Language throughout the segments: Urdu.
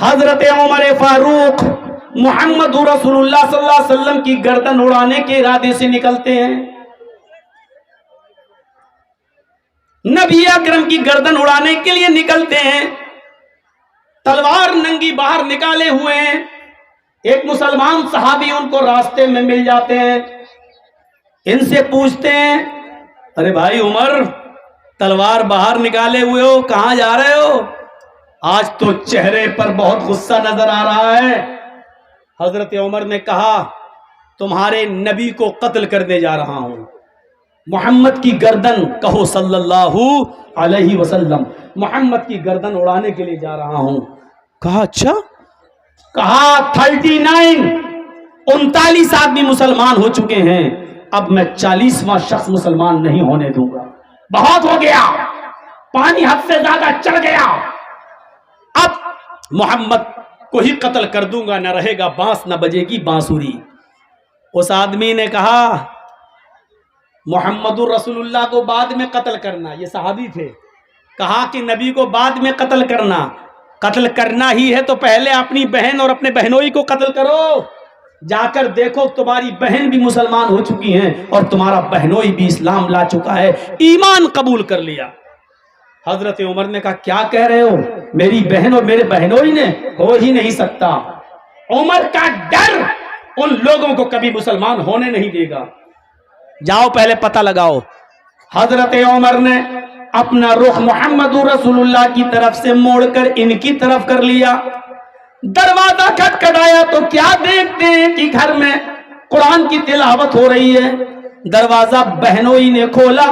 حضرت عمر فاروق محمد رسول اللہ صلی اللہ علیہ وسلم کی گردن اڑانے کے ارادے سے نکلتے ہیں. نبی اکرم کی گردن اڑانے کے لیے نکلتے ہیں. تلوار ننگی باہر نکالے ہوئے ہیں. ایک مسلمان صحابی ان کو راستے میں مل جاتے ہیں. ان سے پوچھتے ہیں ارے بھائی عمر تلوار باہر نکالے ہوئے ہو, کہاں جا رہے ہو؟ آج تو چہرے پر بہت غصہ نظر آ رہا ہے. حضرت عمر نے کہا تمہارے نبی کو قتل کرنے جا رہا ہوں. محمد کی گردن کہو صلی اللہ علیہ وسلم, محمد کی گردن اڑانے کے لیے جا رہا ہوں. کہا اچھا؟ کہا 39 آدمی مسلمان ہو چکے ہیں, اب میں 40واں شخص مسلمان نہیں ہونے دوں گا. بہت ہو گیا, پانی حد سے زیادہ چڑھ گیا. اب محمد کو ہی قتل کر دوں گا, نہ رہے گا بانس نہ بجے گی بانسری. اس آدمی نے کہا محمد الرسول اللہ کو بعد میں قتل کرنا. یہ صحابی تھے. کہا کہ نبی کو بعد میں قتل کرنا ہی ہے تو پہلے اپنی بہن اور اپنے بہنوئی کو قتل کرو. جا کر دیکھو تمہاری بہن بھی مسلمان ہو چکی ہیں اور تمہارا بہنوئی بھی اسلام لا چکا ہے, ایمان قبول کر لیا. حضرت عمر نے کہا کیا کہہ رہے ہو؟ میری بہن اور میرے بہنوئی نے, ہو ہی نہیں سکتا. عمر کا ڈر ان لوگوں کو کبھی مسلمان ہونے نہیں دے گا. جاؤ پہلے پتہ لگاؤ. حضرت عمر نے اپنا رخ محمد رسول اللہ کی طرف سے موڑ کر ان کی طرف کر لیا. دروازہ کھٹکھٹایا تو کیا دیکھتے ہیں کہ گھر میں قرآن کی تلاوت ہو رہی ہے. دروازہ بہنوئی نے کھولا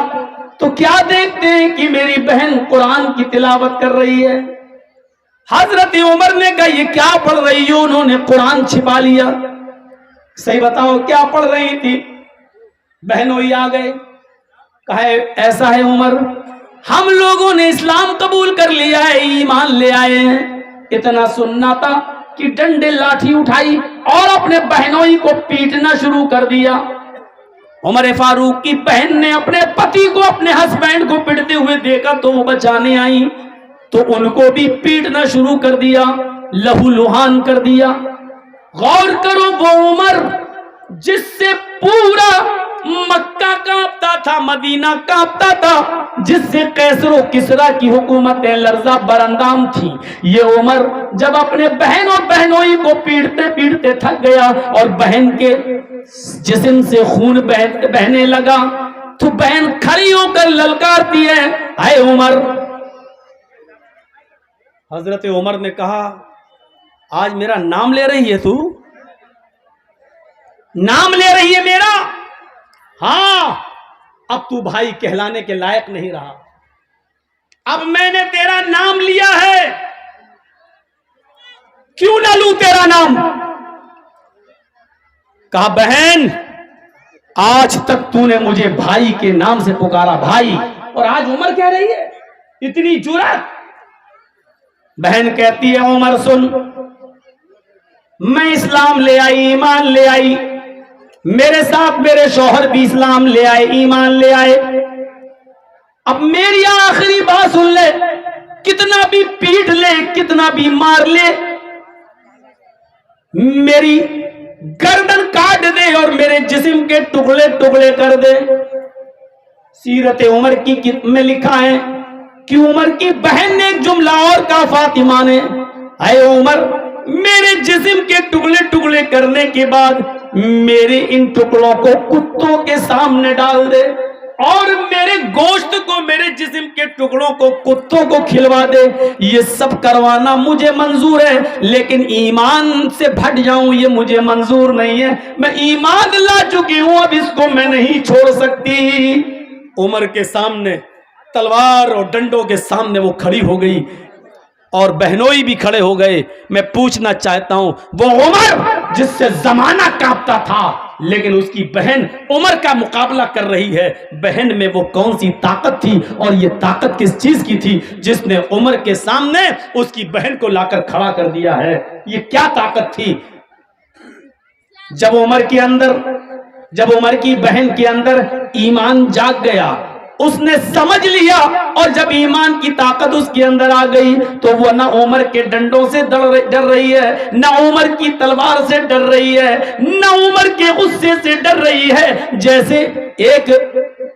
تو کیا دیکھتے ہیں کہ میری بہن قرآن کی تلاوت کر رہی ہے. حضرت عمر نے کہا یہ کیا پڑھ رہی ہو؟ انہوں نے قرآن چھپا لیا. صحیح بتاؤ کیا پڑھ رہی تھی؟ بہنوئی آ گئے. کہا ایسا ہے عمر, ہم لوگوں نے اسلام قبول کر لیا ہے, ایمان لے آئے ہیں. اتنا سننا تھا کہ ڈنڈے لاٹھی اٹھائی اور اپنے بہنوئی کو پیٹنا شروع کر دیا. عمر فاروق کی بہن نے اپنے پتی کو, اپنے ہسبینڈ کو پیٹتے ہوئے دیکھا تو وہ بچانے آئی تو ان کو بھی پیٹنا شروع کر دیا, لہو لہان کر دیا. غور کرو وہ عمر جس سے پورا مکہ کانپتا تھا, مدینہ کانپتا تھا, جس سے قیصر و کسریٰ کی حکومتیں لرزہ براندام تھی, یہ عمر جب اپنے بہن اور بہنوئی کو پیٹتے پیٹتے تھک گیا اور بہن کے جسم سے خون بہنے لگا تو بہن کھڑی ہو کر للکارتی ہے اے عمر. حضرت عمر نے کہا آج میرا نام لے رہی ہے, تو نام لے رہی ہے میرا؟ ہاں, اب تو بھائی کہلانے کے لائق نہیں رہا. اب میں نے تیرا نام لیا ہے, کیوں نہ لوں تیرا نام؟ کہا بہن آج تک تو نے مجھے بھائی کے نام سے پکارا, بھائی, اور آج عمر کہہ رہی ہے, اتنی جرأت. بہن کہتی ہے عمر سن, میں اسلام لے آئی, ایمان لے آئی, میرے ساتھ میرے شوہر بھی اسلام لے آئے, ایمان لے آئے. اب میری آخری بات سن لے, کتنا بھی پیٹ لے, کتنا بھی مار لے, میری گردن کاٹ دے اور میرے جسم کے ٹکڑے ٹکڑے کر دے. سیرت عمر کی میں لکھا ہے کہ عمر کی بہن نے ایک جملہ اور کہا فاطمہ نے, اے عمر میرے جسم کے ٹکڑے ٹکڑے کرنے کے بعد میرے ان ٹکڑوں کو کتوں کے سامنے ڈال دے اور میرے گوشت کو, میرے جسم کے ٹکڑوں کو کتوں کو کھلوا دے. یہ سب کروانا مجھے منظور ہے, لیکن ایمان سے پھٹ جاؤں یہ مجھے منظور نہیں ہے. میں ایمان لا چکی ہوں, اب اس کو میں نہیں چھوڑ سکتی. عمر کے سامنے تلوار اور ڈنڈوں کے سامنے وہ کھڑی ہو گئی اور بہنوئی بھی کھڑے ہو گئے. میں پوچھنا چاہتا ہوں وہ عمر جس سے زمانہ کانپتا تھا لیکن اس کی بہن عمر کا مقابلہ کر رہی ہے, بہن میں وہ کون سی طاقت تھی اور یہ طاقت کس چیز کی تھی جس نے عمر کے سامنے اس کی بہن کو لا کر کھڑا کر دیا ہے؟ یہ کیا طاقت تھی؟ جب عمر کی بہن کے اندر ایمان جاگ گیا, اس نے سمجھ لیا، اور جب ایمان کی طاقت اس کے اندر آ گئی تو وہ نہ عمر کے ڈنڈوں سے ڈر رہی ہے، نہ عمر کی تلوار سے ڈر رہی ہے، نہ عمر کے غصے سے ڈر رہی ہے۔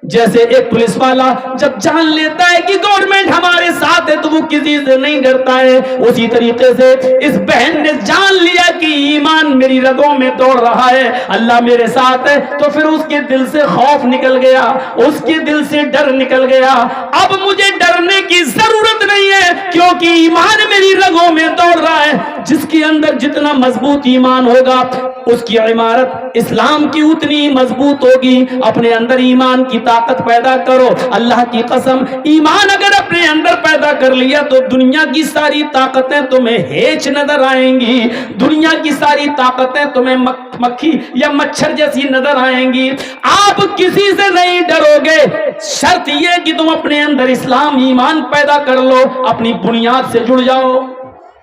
جیسے ایک پولیس والا جب جان لیتا ہے کہ گورنمنٹ ہمارے ساتھ ہے تو وہ کسی سے نہیں ڈرتا ہے، اسی طریقے سے اس بہن نے جان لیا کہ ایمان میری رگوں میں دوڑ رہا ہے، اللہ میرے ساتھ ہے، تو پھر اس کے دل سے خوف نکل گیا، اس کے دل سے ڈر نکل گیا۔ اب مجھے ڈرنے کی ضرورت نہیں ہے کیونکہ ایمان میری رگوں میں دوڑ رہا ہے۔ جس کے اندر جتنا مضبوط ایمان ہوگا اس کی عمارت اسلام کی اتنی مضبوط ہوگی۔ اپنے اندر ایمان کی طاقت پیدا کرو، اللہ کی قسم ایمان اگر اپنے اندر پیدا کر لیا تو دنیا کی ساری طاقتیں تمہیں ہیچ نظر آئیں گی، دنیا کی ساری طاقتیں تمہیں مکھی یا مچھر جیسی نظر آئیں گی۔ آپ کسی سے نہیں ڈرو گے، شرط یہ کہ تم اپنے اندر اسلام ایمان پیدا کر لو، اپنی بنیاد سے جڑ جاؤ۔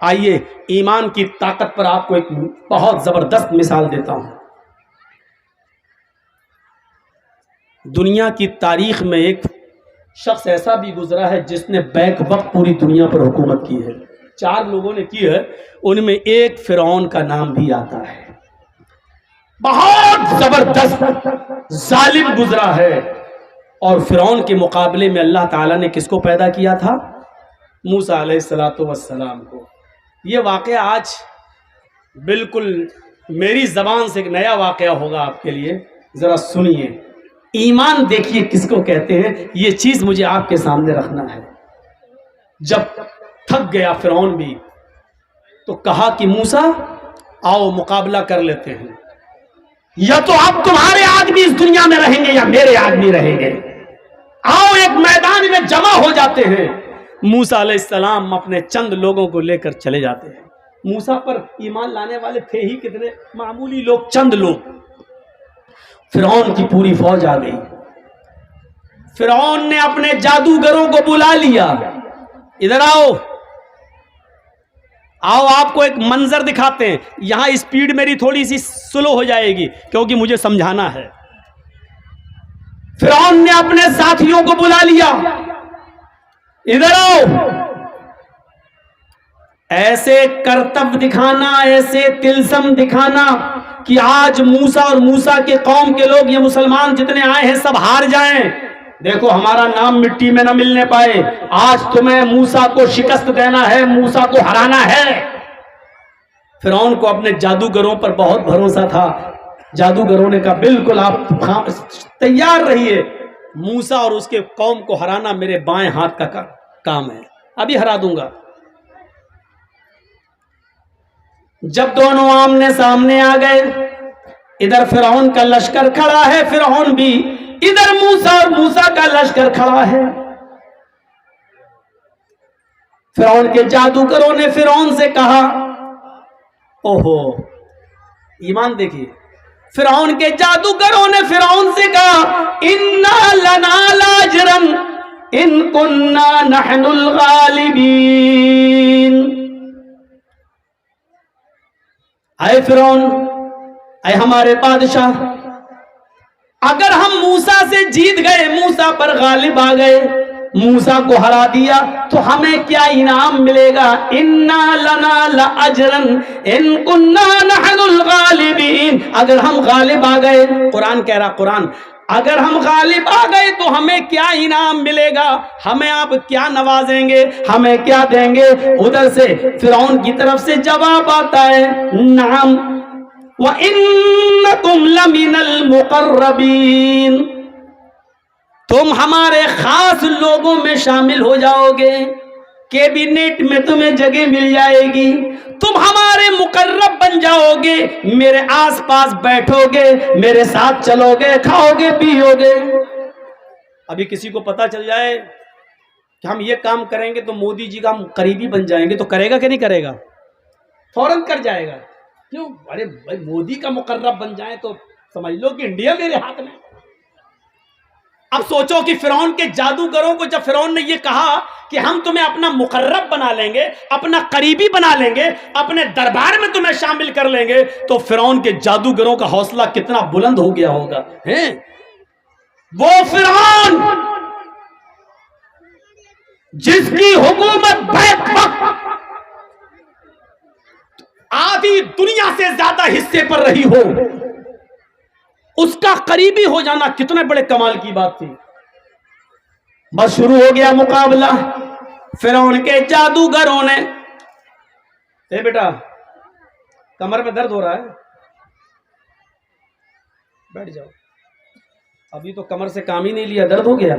آئیے ایمان کی طاقت پر آپ کو ایک بہت زبردست مثال دیتا ہوں۔ دنیا کی تاریخ میں ایک شخص ایسا بھی گزرا ہے جس نے بیک وقت پوری دنیا پر حکومت کی ہے، 4 لوگوں نے کی ہے، ان میں ایک فرعون کا نام بھی آتا ہے۔ بہت زبردست ظالم گزرا ہے، اور فرعون کے مقابلے میں اللہ تعالیٰ نے کس کو پیدا کیا تھا؟ موسیٰ علیہ السلام کو۔ یہ واقعہ آج بالکل میری زبان سے ایک نیا واقعہ ہوگا آپ کے لیے، ذرا سنیے۔ ایمان دیکھیے کس کو کہتے ہیں، یہ چیز مجھے آپ کے سامنے رکھنا ہے۔ جب تھک گیا فرعون بھی تو کہا کہ موسیٰ آؤ مقابلہ کر لیتے ہیں، یا تو اب تمہارے آدمی اس دنیا میں رہیں گے یا میرے آدمی رہیں گے، آؤ ایک میدان میں جمع ہو جاتے ہیں۔ موسیٰ علیہ السلام اپنے چند لوگوں کو لے کر چلے جاتے ہیں۔ موسیٰ پر ایمان لانے والے تھے ہی کتنے، معمولی لوگ، چند لوگ۔ فرعون کی پوری فوج آ گئی۔ فرعون نے اپنے جادوگروں کو بلا لیا، ادھر آؤ آؤ آپ کو ایک منظر دکھاتے ہیں۔ یہاں اسپیڈ میری تھوڑی سی سلو ہو جائے گی کیونکہ مجھے سمجھانا ہے۔ فرعون نے اپنے ساتھیوں کو بلا لیا، ادھر آؤ۔ ایسے کرتب دکھانا، ایسے تلسم دکھانا کہ آج موسیٰ اور موسیٰ کے قوم کے لوگ، یہ مسلمان جتنے آئے ہیں سب ہار جائیں، دیکھو ہمارا نام مٹی میں نہ ملنے پائے، آج تمہیں موسیٰ کو شکست دینا ہے، موسیٰ کو ہرانا ہے۔ فرعون کو اپنے جادوگروں پر بہت بھروسہ تھا۔ جادوگروں نے کہا بالکل آپ تیار رہیے، موسیٰ اور اس کے قوم کو ہرانا میرے بائیں ہاتھ کا کام ہے، ابھی ہرا دوں گا۔ جب دونوں آمنے سامنے آ گئے، ادھر فرعون کا لشکر کھڑا ہے، فرعون بھی، ادھر موسیٰ اور موسیٰ کا لشکر کھڑا ہے۔ فرعون کے جادوگروں نے فرعون سے کہا، اوہو ایمان دیکھیے، فرعون کے جادوگروں نے فرعون سے کہا اِنَّا لَنَا لَأَجْرًا إِن كُنَّا نَحْنُ الْغَالِبِينَ۔ اے فرعون، اے ہمارے بادشاہ، اگر ہم موسیٰ سے جیت گئے، موسیٰ پر غالب آ گئے، موسیٰ کو ہرا دیا تو ہمیں کیا انعام ملے گا؟ اِنَّا لَنَا لَأَجْرًا إِن كُنَّا نَحْنُ الْغَالِبِينَ۔ اگر ہم غالب آ گئے، قرآن کہہ رہا، قرآن، اگر ہم غالب آ گئے تو ہمیں کیا انعام ملے گا؟ ہمیں آپ کیا نوازیں گے؟ ہمیں کیا دیں گے؟ ادھر سے فرعون کی طرف سے جواب آتا ہے، نعم وَإِنَّكُمْ لَمِنَ الْمُقَرَّبِينَ، تم ہمارے خاص لوگوں میں شامل ہو جاؤ گے، کیبینٹ میں تمہیں جگہ مل جائے گی، تم ہمارے مقرب بن جاؤ گے، میرے آس پاس بیٹھو گے، میرے ساتھ چلو گے، کھاؤ گے، پیو گے۔ ابھی کسی کو پتا چل جائے کہ ہم یہ کام کریں گے تو مودی جی کا ہم قریبی بن جائیں گے تو کرے گا کہ نہیں کرے گا؟ فوراً کر جائے گا۔ کیوں؟ ارے بھائی مودی کا مقرب بن جائیں تو سمجھ لو کہ انڈیا میرے ہاتھ میں۔ اب سوچو کہ فرعون کے جادوگروں کو جب فرعون نے یہ کہا کہ ہم تمہیں اپنا مقرب بنا لیں گے، اپنا قریبی بنا لیں گے، اپنے دربار میں تمہیں شامل کر لیں گے، تو فرعون کے جادوگروں کا حوصلہ کتنا بلند ہو گیا ہوگا۔ وہ فرعون جس کی حکومت بیک وقت آدھی دنیا سے زیادہ حصے پر رہی ہو، اس کا قریبی ہو جانا کتنے بڑے کمال کی بات تھی۔ بس شروع ہو گیا مقابلہ۔ فرعون کے جادوگروں نے، اے بیٹا کمر میں درد ہو رہا ہے، بیٹھ جاؤ، ابھی تو کمر سے کام ہی نہیں لیا، درد ہو گیا۔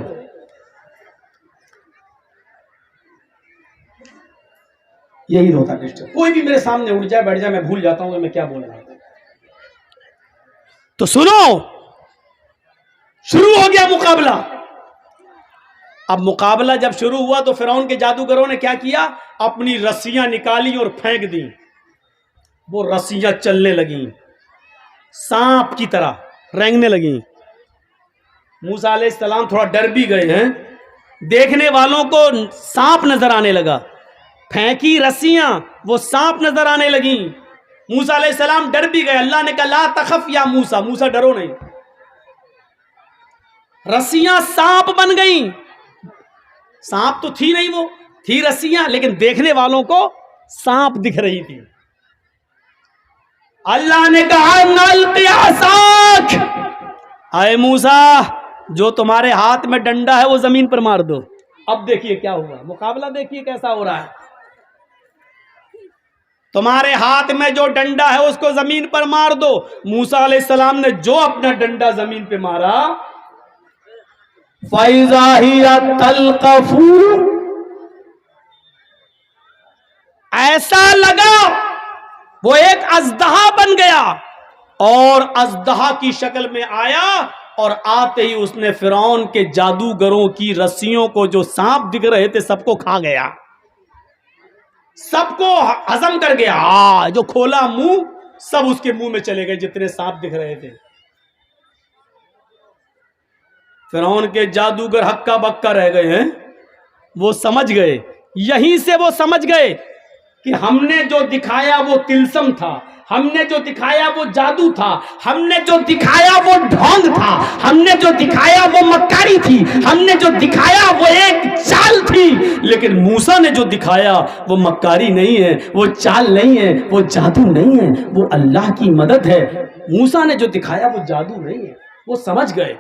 یہی ہوتا ہے، کوئی بھی میرے سامنے اٹھ جائے بیٹھ جائے میں بھول جاتا ہوں کہ میں کیا بول رہا ہوں۔ تو سنو، شروع ہو گیا مقابلہ۔ اب مقابلہ جب شروع ہوا تو فرعون کے جادوگروں نے کیا کیا؟ اپنی رسیاں نکالی اور پھینک دیں۔ وہ رسیاں چلنے لگیں، سانپ کی طرح رینگنے لگیں۔ موسیٰ علیہ السلام تھوڑا ڈر بھی گئے ہیں، دیکھنے والوں کو سانپ نظر آنے لگا، پھینکی رسیاں وہ سانپ نظر آنے لگیں۔ موسیٰ علیہ السلام ڈر بھی گئے، اللہ نے کہا لا تخف یا موسیٰ، موسیٰ ڈرو نہیں۔ رسیاں سانپ بن گئیں، سانپ تو تھی نہیں، وہ تھی رسیاں، لیکن دیکھنے والوں کو سانپ دکھ رہی تھی۔ اللہ نے کہا نلقی عصاک، اے موسیٰ جو تمہارے ہاتھ میں ڈنڈا ہے وہ زمین پر مار دو۔ اب دیکھیے کیا ہوا، مقابلہ دیکھیے کیسا ہو رہا ہے۔ تمہارے ہاتھ میں جو ڈنڈا ہے اس کو زمین پر مار دو۔ موسیٰ علیہ السلام نے جو اپنا ڈنڈا زمین پہ مارا، فَإِذَا هِيَ تَلْقَفُ، ایسا لگا وہ ایک اژدہا بن گیا اور اژدہا کی شکل میں آیا، اور آتے ہی اس نے فرعون کے جادوگروں کی رسیوں کو جو سانپ دکھ رہے تھے سب کو کھا گیا، سب کو ہضم کر گیا۔ جو کھولا منہ سب اس کے منہ میں چلے گئے جتنے سانپ دکھ رہے تھے۔ فرعون کے جادوگر ہکا بکا رہ گئے ہیں، وہ سمجھ گئے، یہیں سے وہ سمجھ گئے کہ ہم نے جو دکھایا وہ تلسم تھا، ہم نے جو دکھایا وہ جادو تھا، ہم نے جو دکھایا وہ ڈھونگ تھا، ہم نے جو دکھایا وہ مکاری تھی، ہم نے جو دکھایا وہ ایک چال تھی۔ لیکن موسیٰ نے جو دکھایا وہ مکاری نہیں ہے، وہ چال نہیں ہے، وہ جادو نہیں ہے، وہ اللہ کی مدد ہے۔ موسیٰ نے جو دکھایا وہ جادو نہیں ہے۔ وہ سمجھ گئے،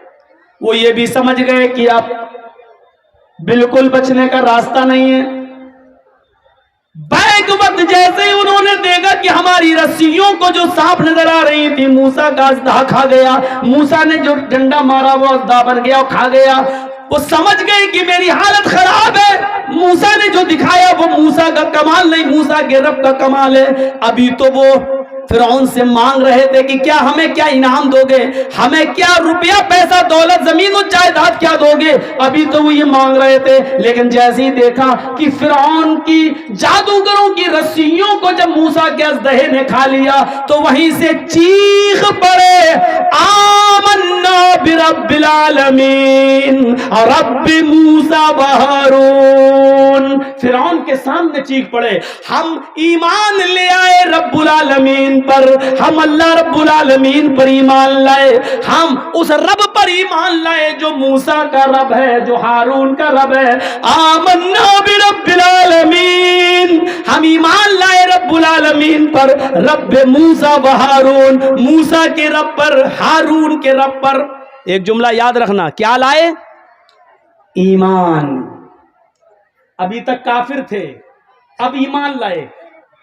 وہ یہ بھی سمجھ گئے کہ اب بالکل بچنے کا راستہ نہیں ہے۔ بیک وقت جیسے ہی انہوں نے دیکھا کہ ہماری رسیوں کو جو سانپ نظر آ رہی تھی موسیٰ کا اژدہا کھا گیا، موسیٰ نے جو ڈنڈا مارا وہ اژدہا بن گیا اور کھا گیا، وہ سمجھ گئے کہ میری حالت خراب ہے۔ موسیٰ نے جو دکھایا وہ موسیٰ کا کمال نہیں، موسیٰ کے رب کا کمال ہے۔ ابھی تو وہ فرعون سے مانگ رہے تھے کہ کیا ہمیں کیا انعام دو گے، ہمیں کیا روپیہ پیسہ دولت زمین و جائیداد کیا دو گے، ابھی تو وہ یہ مانگ رہے تھے۔ لیکن جیسے ہی دیکھا کہ فرعون کی جادوگروں کی رسیوں کو جب موسیٰ کے اژدہے نے کھا لیا تو وہیں سے چیخ پڑے آمنا برب العالمین رب موسیٰ و ہارون۔ فرعون کے سامنے چیخ پڑے ہم ایمان لے آئے رب العالمین پر، ہم اللہ رب العالمین پر ایمان لائے، ہم اس رب پر ایمان لائے جو موسیٰ کا رب ہے، جو ہارون کا رب ہے۔ آمنا برب العالمین، ہم ایمان لائے رب العالمین پر، رب موسیٰ و ہارون، موسیٰ کے رب پر، ہارون کے رب پر۔ ایک جملہ یاد رکھنا، کیا لائے؟ ایمان۔ ابھی تک کافر تھے، اب ایمان لائے۔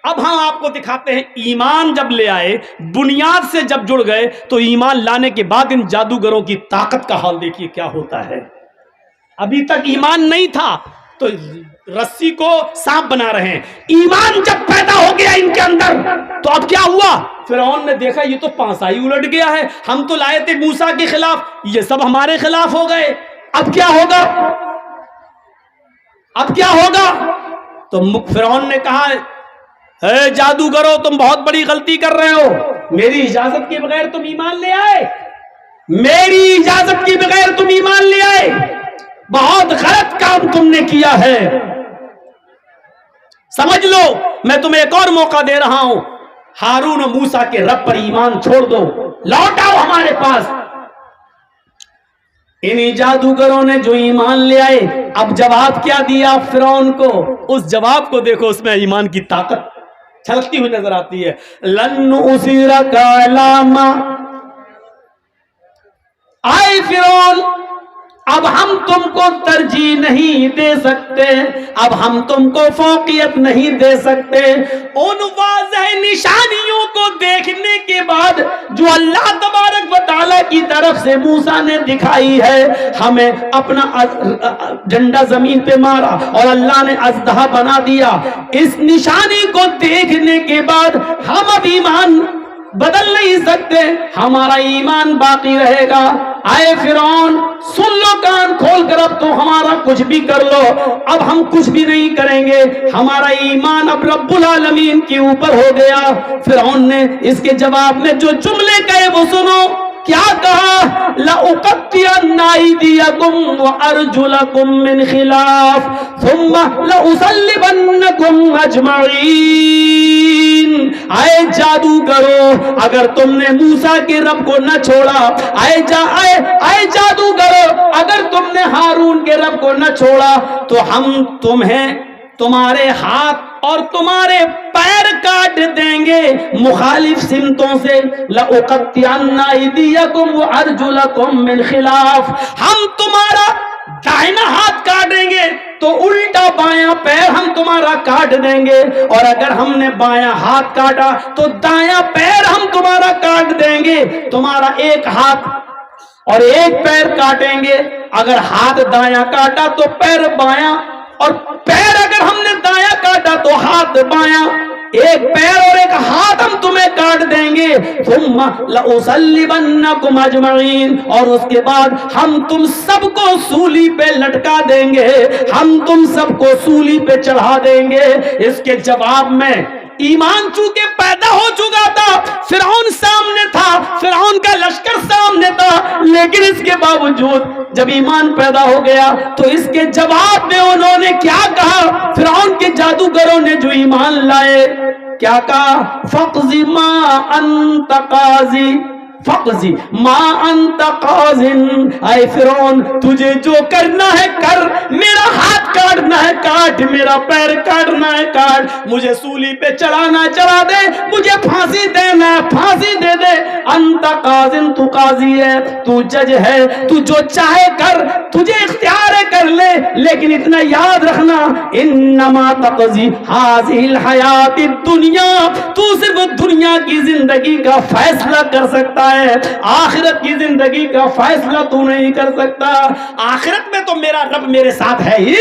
اب ہم آپ کو دکھاتے ہیں ایمان جب لے آئے، بنیاد سے جب جڑ گئے تو ایمان لانے کے بعد ان جادوگروں کی طاقت کا حال دیکھیے کیا ہوتا ہے۔ ابھی تک ایمان نہیں تھا تو رسی کو سانپ بنا رہے ہیں، ایمان جب پیدا ہو گیا ان کے اندر تو اب کیا ہوا؟ فرعون نے دیکھا یہ تو پانسا ہی الٹ گیا ہے، ہم تو لائے تھے موسیٰ کے خلاف، یہ سب ہمارے خلاف ہو گئے، اب کیا ہوگا؟ اب کیا ہوگا؟ تو فرعون نے کہا اے جادوگرو تم بہت بڑی غلطی کر رہے ہو، میری اجازت کے بغیر تم ایمان لے آئے، میری اجازت کے بغیر تم ایمان لے آئے، بہت غلط کام تم نے کیا ہے۔ سمجھ لو میں تمہیں ایک اور موقع دے رہا ہوں، ہارون و موسیٰ کے رب پر ایمان چھوڑ دو، لوٹ آؤ ہمارے پاس۔ انہی جادوگروں نے جو ایمان لے آئے، اب جواب کیا دیا فرعون کو؟ اس جواب کو دیکھو، اس میں ایمان کی طاقت چھلکتی ہوئی نظر آتی ہے. لن نؤثرک علی ما، آئے فرعون اب ہم تم کو ترجیح نہیں دے سکتے، اب ہم تم کو فوقیت نہیں دے سکتے. ان واضح نشانیوں کو دیکھنے کے بعد جو اللہ تبارک و تعالیٰ کی طرف سے موسیٰ نے دکھائی ہے، ہمیں اپنا ڈنڈا زمین پہ مارا اور اللہ نے اژدہا بنا دیا، اس نشانی کو دیکھنے کے بعد ہم اب ایمان بدل نہیں سکتے، ہمارا ایمان باقی رہے گا. آئے فرعون سن لو کان کھول کر، اب تو ہمارا کچھ بھی کر لو، اب ہم کچھ بھی نہیں کریں گے، ہمارا ایمان اب رب العالمین کے اوپر ہو گیا. فرعون نے اس کے جواب میں جو جملے کہے وہ سنو. کیا کہا؟ لَأُقَطِّعَنَّ أَيْدِيَكُمْ وَأَرْجُلَكُمْ مِنْ خِلَافٍ ثُمَّ لَأُصَلِّبَنَّكُمْ أَجْمَعِينَ. آئے جادوگرو، اگر تم نے موسیٰ کے رب کو نہ چھوڑا، آئے جادوگرو، اگر تم نے ہارون کے رب کو نہ چھوڑا تو ہم تمہیں تمہارے ہاتھ اور تمہارے پیر کاٹ دیں گے مخالف سمتوں سے. لَأُقَطِّعَنَّ أَيْدِيَكُمْ وَأَرْجُلَكُمْ مِنْ خِلَافٍ، ہم تمہارا دائنا ہاتھ کاٹیں گے تو الٹا بایاں پیر ہم تمہارا کاٹ دیں گے، اور اگر ہم نے بایاں ہاتھ کاٹا تو دایاں پیر ہم تمہارا کاٹ دیں گے. تمہارا ایک ہاتھ اور ایک پیر کاٹیں گے، اگر ہاتھ دایاں کاٹا تو پیر بایاں، اور پیر اگر ہم نے دایاں کاٹا تو ہاتھ بایاں. ایک پیر اور ایک ہاتھ ہم تمہیں کاٹ دیں گے. ثم لأصلبنکم اجمعین، اور اس کے بعد ہم تم سب کو سولی پہ لٹکا دیں گے، ہم تم سب کو سولی پہ چڑھا دیں گے. اس کے جواب میں ایمان چونکہ پیدا ہو چکا تھا، فرعون سامنے تھا، فرعون کا لشکر سامنے تھا، لیکن اس کے باوجود جب ایمان پیدا ہو گیا تو اس کے جواب میں انہوں نے کیا کہا؟ فرعون کے جادوگروں نے جو ایمان لائے کیا کہا؟ فَقْضِ مَا أَنْتَ قَاضٍ فَقْضِ مَا أَنْتَ قَاضٍ. اے فرعون تجھے جو کرنا ہے کر، میرا ہاتھ کاٹنا ہے کاٹ، میرا پیر کاٹنا ہے کاٹ، مجھے سولی پہ چڑھانا ہے چڑھا دے، مجھے پھانسی دینا ہے پھانسی دے دے. انت قاضٍ، تو قاضی ہے، تو جج ہے، تو جو چاہے کر، تجھے اختیار ہے کر لے، لیکن اتنا یاد رکھنا انما تقضی هذه الحیات الدنیا، تو صرف دنیا کی زندگی کا فیصلہ کر سکتا ہے، آخرت کی زندگی کا فیصلہ تو نہیں کر سکتا. آخرت میں تو میرا رب میرے ساتھ ہے ہی،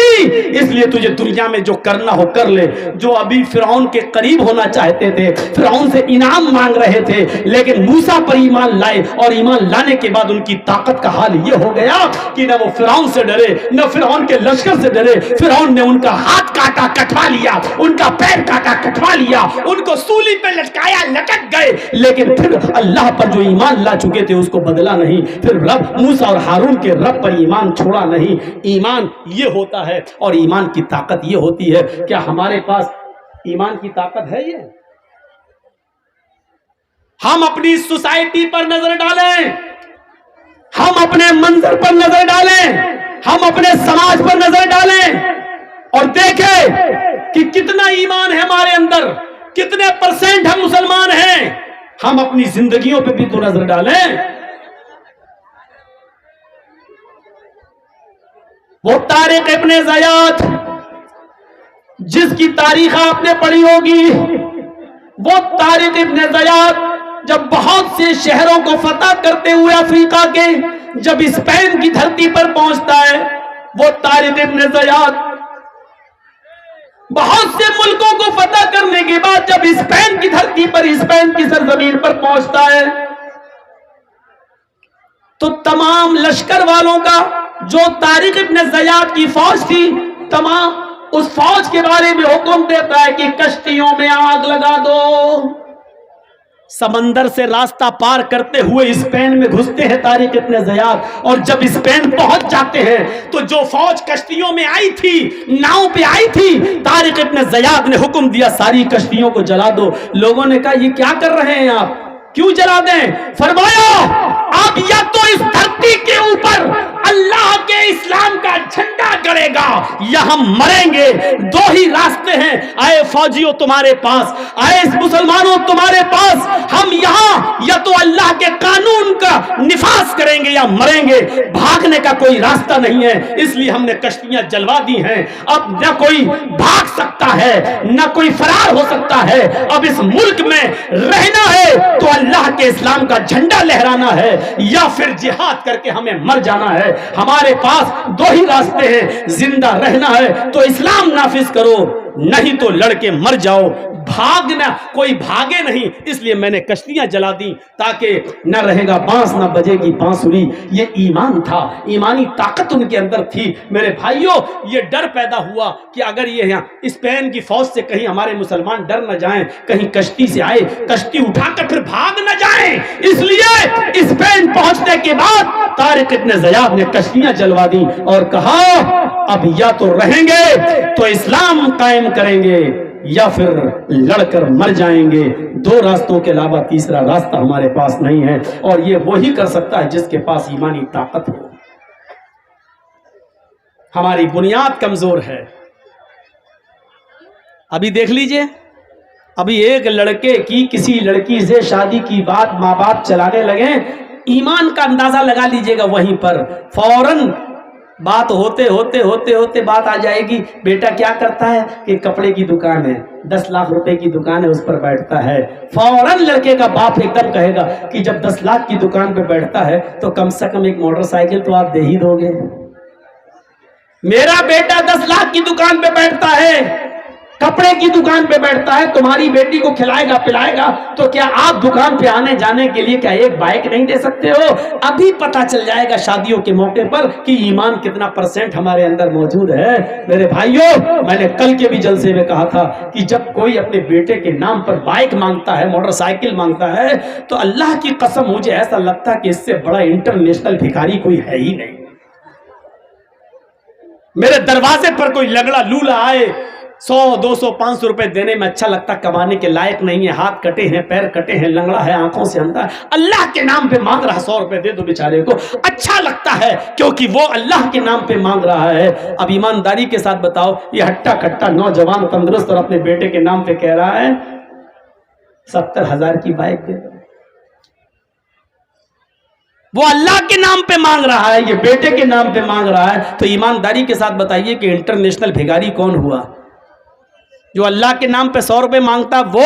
اس لیے تجھے دنیا میں جو کرنا ہو کر لے. جو ابھی فرعون کے قریب ہونا چاہتے تھے، فرعون سے انعام مانگ رہے تھے، لیکن موسیٰ پر ایمان لائے، اور ایمان لانے کے بعد ان کی طاقت کا حال یہ ہو گیا کہ نہ وہ فرعون سے ڈرے، نہ فرعون کے لشکر سے ڈرے. فرعون نے ان کا ہاتھ کاٹا کٹوا لیا، ان کا پیر کاٹا کٹوا لیا، ان کو سولی پہ لٹکایا لٹک گئے، لیکن پھر اللہ پر جو ایمان لا چکے تھے اس کو بدلا نہیں. پھر رب موسیٰ اور ہارون کے رب پر ایمان چھوڑا نہیں. ایمان یہ ہوتا ہے، اور ایمان کی طاقت یہ ہوتی ہے. کیا ہمارے پاس ایمان کی طاقت ہے؟ یہ ہم اپنی سوسائٹی پر نظر ڈالیں، ہم اپنے منظر پر نظر ڈالیں، ہم اپنے سماج پر نظر ڈالیں اور دیکھیں کہ کتنا ایمان ہے ہمارے اندر، کتنے پرسنٹ ہم مسلمان ہیں. ہم اپنی زندگیوں پہ بھی تو نظر ڈالیں. وہ طارق ابن زیاد جس کی تاریخ آپ نے پڑھی ہوگی، وہ طارق ابن زیاد جب بہت سے شہروں کو فتح کرتے ہوئے افریقہ کے جب اسپین کی دھرتی پر پہنچتا ہے، وہ طارق ابن زیاد بہت سے ملکوں کو فتح کرنے کے بعد جب اسپین کی دھرتی پر، اسپین کی سرزمین پر پہنچتا ہے تو تمام لشکر والوں کا، جو طارق ابن زیاد کی فوج تھی، تمام اس فوج کے بارے میں حکم دیتا ہے کہ کشتیوں میں آگ لگا دو. سمندر سے راستہ پار کرتے ہوئے اسپین میں گھستے ہیں طارق ابن زیاد، اور جب اسپین پہنچ جاتے ہیں تو جو فوج کشتیوں میں آئی تھی، ناؤ پہ آئی تھی، طارق ابن زیاد نے حکم دیا ساری کشتیوں کو جلا دو. لوگوں نے کہا یہ کیا کر رہے ہیں آپ، کیوں جلا دیں؟ فرمایا آپ یا تو اس دھرتی کے اوپر اللہ کے اسلام کا جھنڈا گڑے گا یا ہم مریں گے. دو ہی راستے ہیں اے فوجیوں تمہارے پاس, اے مسلمانوں تمہارے پاس. ہم یہاں یا تو اللہ کے قانون کا نفاذ کریں گے یا مریں گے. بھاگنے کا کوئی راستہ نہیں ہے, اس لیے ہم نے کشتیاں جلوا دی ہیں. اب نہ کوئی بھاگ سکتا ہے نہ کوئی فرار ہو سکتا ہے. اب اس ملک میں رہنا ہے تو اللہ کے اسلام کا جھنڈا لہرانا ہے یا پھر جہاد کر کے ہمیں مر جانا ہے. ہمارے پاس دو ہی راستے ہیں, زندہ رہنا ہے تو اسلام نافذ کرو, نہیں تو لڑ کے مر جاؤ. بھاگنا, کوئی بھاگے نہیں. اس لیے میں نے کشتیاں جلا دی تاکہ نہ رہے گا بانس نہ بجے گی بانسری. یہ ایمان تھا, ایمانی طاقت ان کے اندر تھی. میرے بھائیوں, یہ ڈر پیدا ہوا کہ اگر یہ یہاں اسپین کی فوج سے کہیں ہمارے مسلمان ڈر نہ جائیں, کہیں کشتی سے آئے, کشتی اٹھا کر پھر بھاگ نہ جائیں. اس لیے اسپین پہنچنے کے بعد طارق ابن زیاد نے کشتیاں جلوا دی اور کہا اب یا تو رہیں گے تو اسلام قائم کریں گے یا پھر لڑ کر مر جائیں گے. دو راستوں کے علاوہ تیسرا راستہ ہمارے پاس نہیں ہے, اور یہ وہی کر سکتا ہے جس کے پاس ایمانی طاقت ہو. ہماری بنیاد کمزور ہے. ابھی دیکھ لیجئے, ابھی ایک لڑکے کی کسی لڑکی سے شادی کی بات ماں باپ چلانے لگے, ایمان کا اندازہ لگا لیجئے گا وہیں پر فوراً بات ہوتے ہوتے ہوتے ہوتے بات آ جائے گی. بیٹا کیا کرتا ہے کہ کپڑے کی دکان ہے, 10 لاکھ روپے کی دکان ہے, اس پر بیٹھتا ہے. فوراً لڑکے کا باپ ایک دم کہے گا کہ جب 10 لاکھ کی دکان پہ بیٹھتا ہے تو کم سے کم ایک موٹر سائیکل تو آپ دے ہی دو گے. میرا بیٹا 10 لاکھ کی دکان پہ بیٹھتا ہے, کپڑے کی دکان پہ بیٹھتا ہے, تمہاری بیٹی کو کھلائے گا پلائے گا, تو کیا آپ دکان پہ آنے جانے کے لیے کیا ایک بائک نہیں دے سکتے ہو؟ ابھی پتا چل جائے گا شادیوں کے موقع پر کہ ایمان کتنا % ہمارے اندر موجود ہے. میرے بھائیوں, میں نے کل کے بھی جلسے میں کہا تھا کہ جب کوئی اپنے بیٹے کے نام پر بائک مانگتا ہے, موٹر سائیکل مانگتا ہے, تو اللہ کی قسم مجھے ایسا لگتا ہے کہ اس سے بڑا انٹرنیشنل بھکاری کوئی ہے ہی نہیں. میرے دروازے پر کوئی لگڑا لولا آئے 100 200 500 روپے دینے میں اچھا لگتا, کمانے کے لائق نہیں ہے, ہاتھ کٹے ہیں, پیر کٹے ہیں, لنگڑا ہے, آنکھوں سے اندھا ہے, اللہ کے نام پہ مانگ رہا 100 روپے دے دو بیچارے کو, اچھا لگتا ہے کیونکہ وہ اللہ کے نام پہ مانگ رہا ہے. اب ایمانداری کے ساتھ بتاؤ, یہ ہٹا کٹا نوجوان تندرست اور اپنے بیٹے کے نام پہ کہہ رہا ہے 70,000 کی بائک دے دو. وہ اللہ کے نام پہ مانگ رہا ہے, یہ بیٹے کے نام پہ مانگ رہا ہے. تو ایمانداری کے ساتھ بتائیے کہ انٹرنیشنل بھیگاری کون ہوا؟ جو اللہ کے نام پہ 100 روپے مانگتا وہ,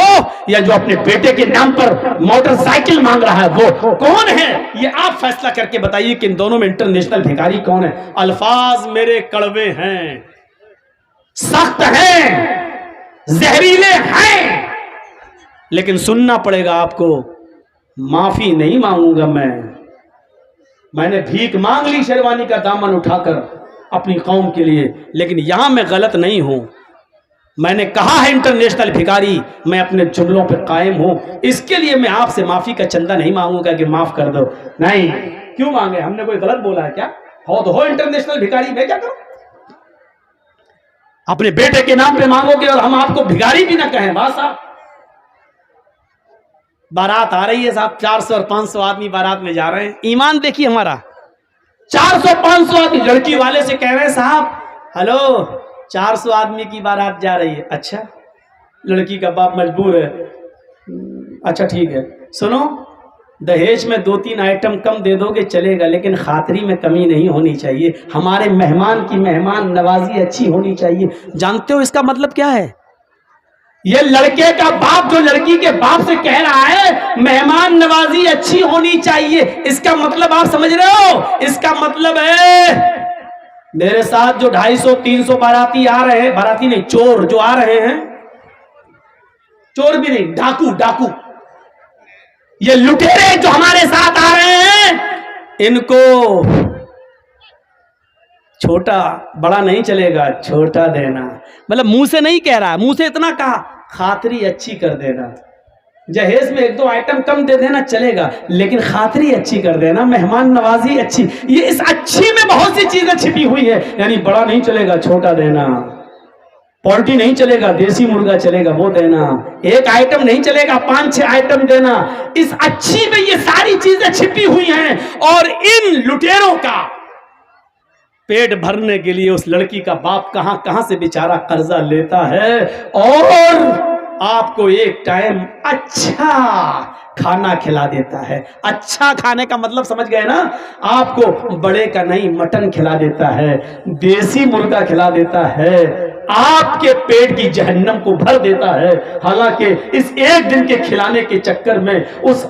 یا جو اپنے بیٹے کے نام پر موٹر سائیکل مانگ رہا ہے وہ کون ہے؟ یہ آپ فیصلہ کر کے بتائیے کہ ان دونوں میں انٹرنیشنل بھیکاری کون ہے. الفاظ میرے کڑوے ہیں, سخت ہیں, زہریلے ہیں, لیکن سننا پڑے گا آپ کو. معافی نہیں مانگوں گا میں نے بھیک مانگ لی شیروانی کا دامن اٹھا کر اپنی قوم کے لیے, لیکن یہاں میں غلط نہیں ہوں. میں نے کہا ہے انٹرنیشنل بھکاری, میں اپنے جملوں پہ قائم ہوں. اس کے لیے میں آپ سے معافی کا چندہ نہیں مانگوں گا کہ معاف کر دو, نہیں. کیوں مانگے؟ ہم نے کوئی غلط بولا ہے کیا؟ ہو تو ہو انٹرنیشنل بھکاری, میں کیا کروں؟ اپنے بیٹے کے نام پہ مانگو گے اور ہم آپ کو بھکاری بھی نہ کہیں. بات صاحب, بارات آ رہی ہے صاحب, 400 اور 500 آدمی بارات میں جا رہے ہیں. ایمان دیکھیے ہمارا, 400 500 آدمی. لڑکی والے سے کہہ رہے ہیں صاحب ہلو 400 آدمی کی بارات جا رہی ہے. اچھا, لڑکی کا باپ مجبور ہے. اچھا ٹھیک ہے, سنو دہیج میں 2-3 آئٹم کم دے دو گے چلے گا, لیکن خاطری میں کمی نہیں ہونی چاہیے. ہمارے مہمان کی مہمان نوازی اچھی ہونی چاہیے. جانتے ہو اس کا مطلب کیا ہے؟ یہ لڑکے کا باپ جو لڑکی کے باپ سے کہہ رہا ہے مہمان نوازی اچھی ہونی چاہیے, اس کا مطلب آپ سمجھ رہے ہو؟ اس کا مطلب ہے میرے ساتھ جو 250-300 باراتی آ رہے ہیں, باراتی نہیں چور جو آ رہے ہیں, چور بھی نہیں, ڈاکو, یہ لٹیرے جو ہمارے ساتھ آ رہے ہیں, ان کو چھوٹا بڑا نہیں چلے گا, چھوٹا دینا. مطلب منہ سے نہیں کہہ رہا, منہ سے اتنا کہا خاطری اچھی کر دینا. جہیز میں 1-2 آئٹم کم دے دینا چلے گا, لیکن خاطری اچھی کر دینا, مہمان نوازی اچھی. یہ اس اچھی میں بہت سی چیزیں چھپی ہوئی ہے. یعنی بڑا نہیں چلے گا, چھوٹا دینا. پولٹری نہیں چلے گا, دیسی مرغا چلے گا, وہ دینا. 1 آئٹم نہیں چلے گا, 5-6 آئٹم دینا. اس اچھی میں یہ ساری چیزیں چھپی ہوئی ہیں. اور ان لٹیروں کا پیٹ بھرنے کے لیے اس لڑکی کا باپ کہاں کہاں سے بیچارہ قرضہ لیتا ہے اور آپ کو ایک ٹائم اچھا کھانا کھلا دیتا ہے. اچھا کھانے کا مطلب سمجھ گئے نا, آپ کو بڑے کا نہیں مٹن کھلا دیتا ہے, دیسی مرغا کھلا دیتا ہے, آپ کے پیٹ کی جہنم کو بھر دیتا ہے. حالانکہ اس ایک دن کے کھلانے کے چکر میں اس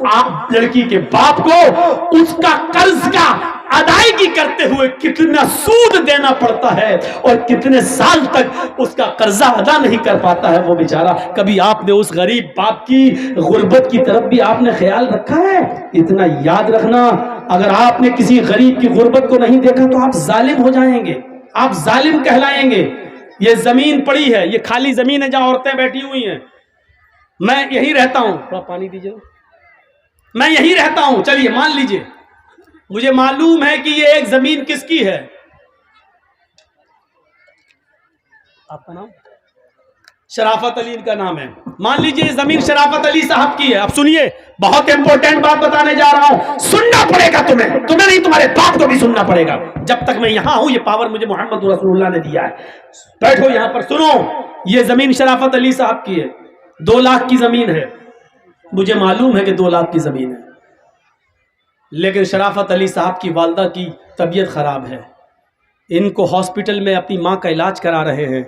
لڑکی کے باپ کو اس کا قرض کا ادائیگی کرتے ہوئے کتنا سود دینا پڑتا ہے اور کتنے سال تک اس کا قرضہ ادا نہیں کر پاتا ہے وہ بیچارہ. کبھی آپ نے اس غریب باپ کی غربت کی طرف بھی آپ نے خیال رکھا ہے؟ اتنا یاد رکھنا, اگر آپ نے کسی غریب کی غربت کو نہیں دیکھا تو آپ ظالم ہو جائیں گے, آپ ظالم کہلائیں گے. یہ زمین پڑی ہے, یہ خالی زمین ہے جہاں عورتیں بیٹھی ہوئی ہیں, میں یہی رہتا ہوں. تھوڑا پانی دیجیے. میں یہی رہتا ہوں, چلیے مان لیجئے, مجھے معلوم ہے کہ یہ ایک زمین کس کی ہے. آپ کا نام؟ شرافت علی ان کا نام ہے. مان لیجئے یہ زمین شرافت علی صاحب کی ہے. اب سنیے, بہت امپورٹنٹ بات بتانے جا رہا ہوں, سننا پڑے گا تمہیں نہیں, تمہارے باپ کو بھی سننا پڑے گا. جب تک میں یہاں ہوں, یہ پاور مجھے محمد رسول اللہ نے دیا ہے. بیٹھو یہاں پر, سنو. یہ زمین شرافت علی صاحب کی ہے, 2 لاکھ کی زمین ہے. مجھے معلوم ہے کہ 2 لاکھ کی زمین ہے, لیکن شرافت علی صاحب کی والدہ کی طبیعت خراب ہے. ان کو ہاسپٹل میں اپنی ماں کا علاج کرا رہے ہیں.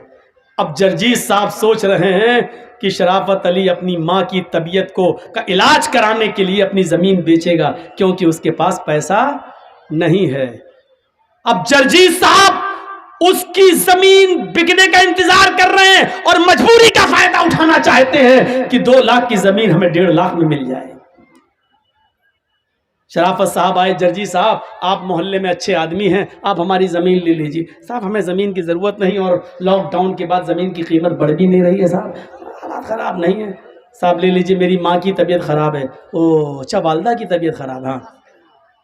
اب جرجیز صاحب سوچ رہے ہیں کہ شرافت علی اپنی ماں کی طبیعت کا علاج کرانے کے لیے اپنی زمین بیچے گا, کیونکہ اس کے پاس پیسہ نہیں ہے. اب جرجیز صاحب اس کی زمین بکنے کا انتظار کر رہے ہیں اور مجبوری کا فائدہ اٹھانا چاہتے ہیں کہ 2 لاکھ کی زمین ہمیں 1.5 لاکھ میں مل جائے. شرافت صاحب آئے, جرجی صاحب آپ محلے میں اچھے آدمی ہیں, آپ ہماری زمین لے لیجیے. صاحب ہمیں زمین کی ضرورت نہیں, اور لاک ڈاؤن کے بعد زمین کی قیمت بڑھ بھی نہیں رہی ہے صاحب, حالات خراب نہیں ہے. صاحب لے لیجیے, میری ماں کی طبیعت خراب ہے. اوہ اچھا, والدہ کی طبیعت خراب, ہاں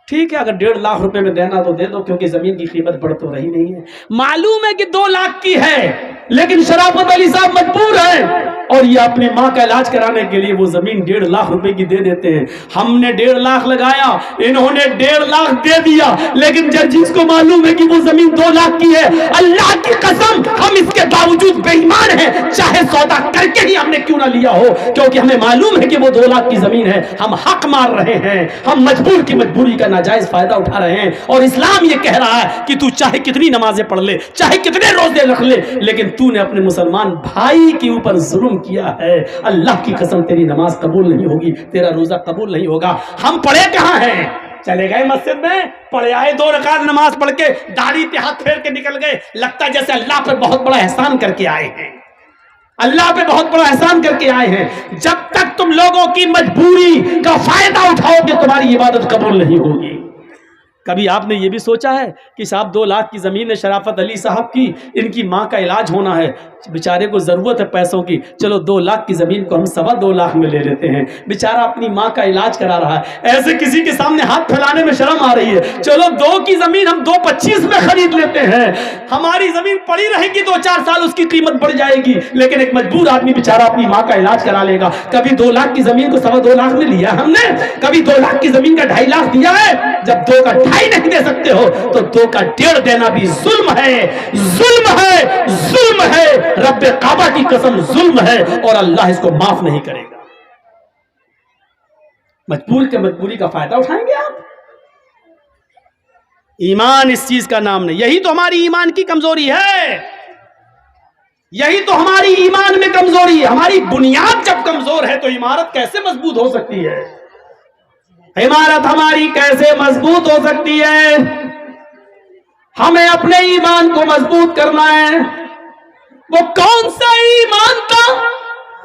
ٹھیک ہے, اگر 1.5 لاکھ روپے میں دینا تو دے دو, کیونکہ زمین کی قیمت بڑھ تو رہی نہیں ہے. معلوم ہے کہ 2 لاکھ کی ہے, لیکن شرافت علی صاحب مجبور ہیں اور یہ اپنی ماں کا علاج کرانے کے لیے وہ زمین 1.5 لاکھ روپے کی دے دیتے ہیں. ہم نے 1.5 لاکھ لگایا, انہوں نے 1.5 لاکھ دے دیا, لیکن جرجیز کو معلوم ہے کہ وہ زمین 2 لاکھ کی ہے. اللہ کی قسم ہم اس کے باوجود بے ایمان ہیں, چاہے سودا کر کے ہی ہم نے کیوں نہ لیا ہو, کیونکہ ہمیں معلوم ہے کہ وہ 2 لاکھ کی زمین ہے. ہم حق مار رہے ہیں, ہم مجبور کی مجبوری کا ناجائز فائدہ اٹھا رہے ہیں. اور اسلام یہ کہہ رہا ہے کہ تو چاہے کتنی نمازیں پڑھ لے, چاہے کتنے روزے رکھ لے, لیکن تو نے اپنے مسلمان بھائی کے اوپر ظلم کیا ہے, اللہ کی قسم تیری نماز قبول نہیں ہوگی, تیرا روزہ قبول نہیں ہوگا. ہم پڑھے کہاں ہیں؟ چلے گئے مسجد میں, پڑھے آئے 2 رکعت نماز پڑھ کے داڑھی پہ ہاتھ پھیر کے نکل گئے, لگتا ہے جیسے اللہ پر بہت بڑا احسان کر کے آئے ہیں, اللہ پہ بہت بڑا احسان کر کے آئے ہیں. جب تک تم لوگوں کی مجبوری کا فائدہ اٹھاؤ گے تمہاری عبادت قبول نہیں ہوگی. کبھی آپ نے یہ بھی سوچا ہے کہ صاحب 2 لاکھ کی زمین ہے شرافت علی صاحب کی, ان کی ماں کا علاج ہونا ہے, بیچارے کو ضرورت ہے پیسوں کی, چلو 2 لاکھ کی زمین کو ہم 2.25 لاکھ میں لے لیتے ہیں. بیچارہ اپنی ماں کا علاج کرا رہا ہے, ایسے کسی کے سامنے ہاتھ پھیلانے میں شرم آ رہی ہے, چلو 2 کی زمین ہم 2.25 میں خرید لیتے ہیں. ہماری زمین پڑی رہے گی 2-4 سال, اس کی قیمت بڑھ جائے گی, لیکن ایک مجبور آدمی بیچارہ اپنی ماں کا علاج کرا لے گا. کبھی 2 لاکھ کی زمین کو 2.25 لاکھ میں لیا ہم نے, کبھی 2 لاکھ کی زمین کا 2.5 لاکھ دیا ہے. جب 2 کا 2.5 نہیں دے سکتے ہو تو 2 کا 1.5 دینا بھی ظلم ہے, ظلم ہے, ظلم ہے. رب کعبہ کی قسم ظلم ہے, اور اللہ اس کو معاف نہیں کرے گا. مجبور کے مجبوری کا فائدہ اٹھائیں گے آپ؟ ایمان اس چیز کا نام نہیں. یہی تو ہماری ایمان کی کمزوری ہے, یہی تو ہماری ایمان میں کمزوری ہے. ہماری بنیاد جب کمزور ہے تو عمارت کیسے مضبوط ہو سکتی ہے؟ عمارت ہماری کیسے مضبوط ہو سکتی ہے؟ ہمیں اپنے ایمان کو مضبوط کرنا ہے. وہ کون سا ایمان تھا,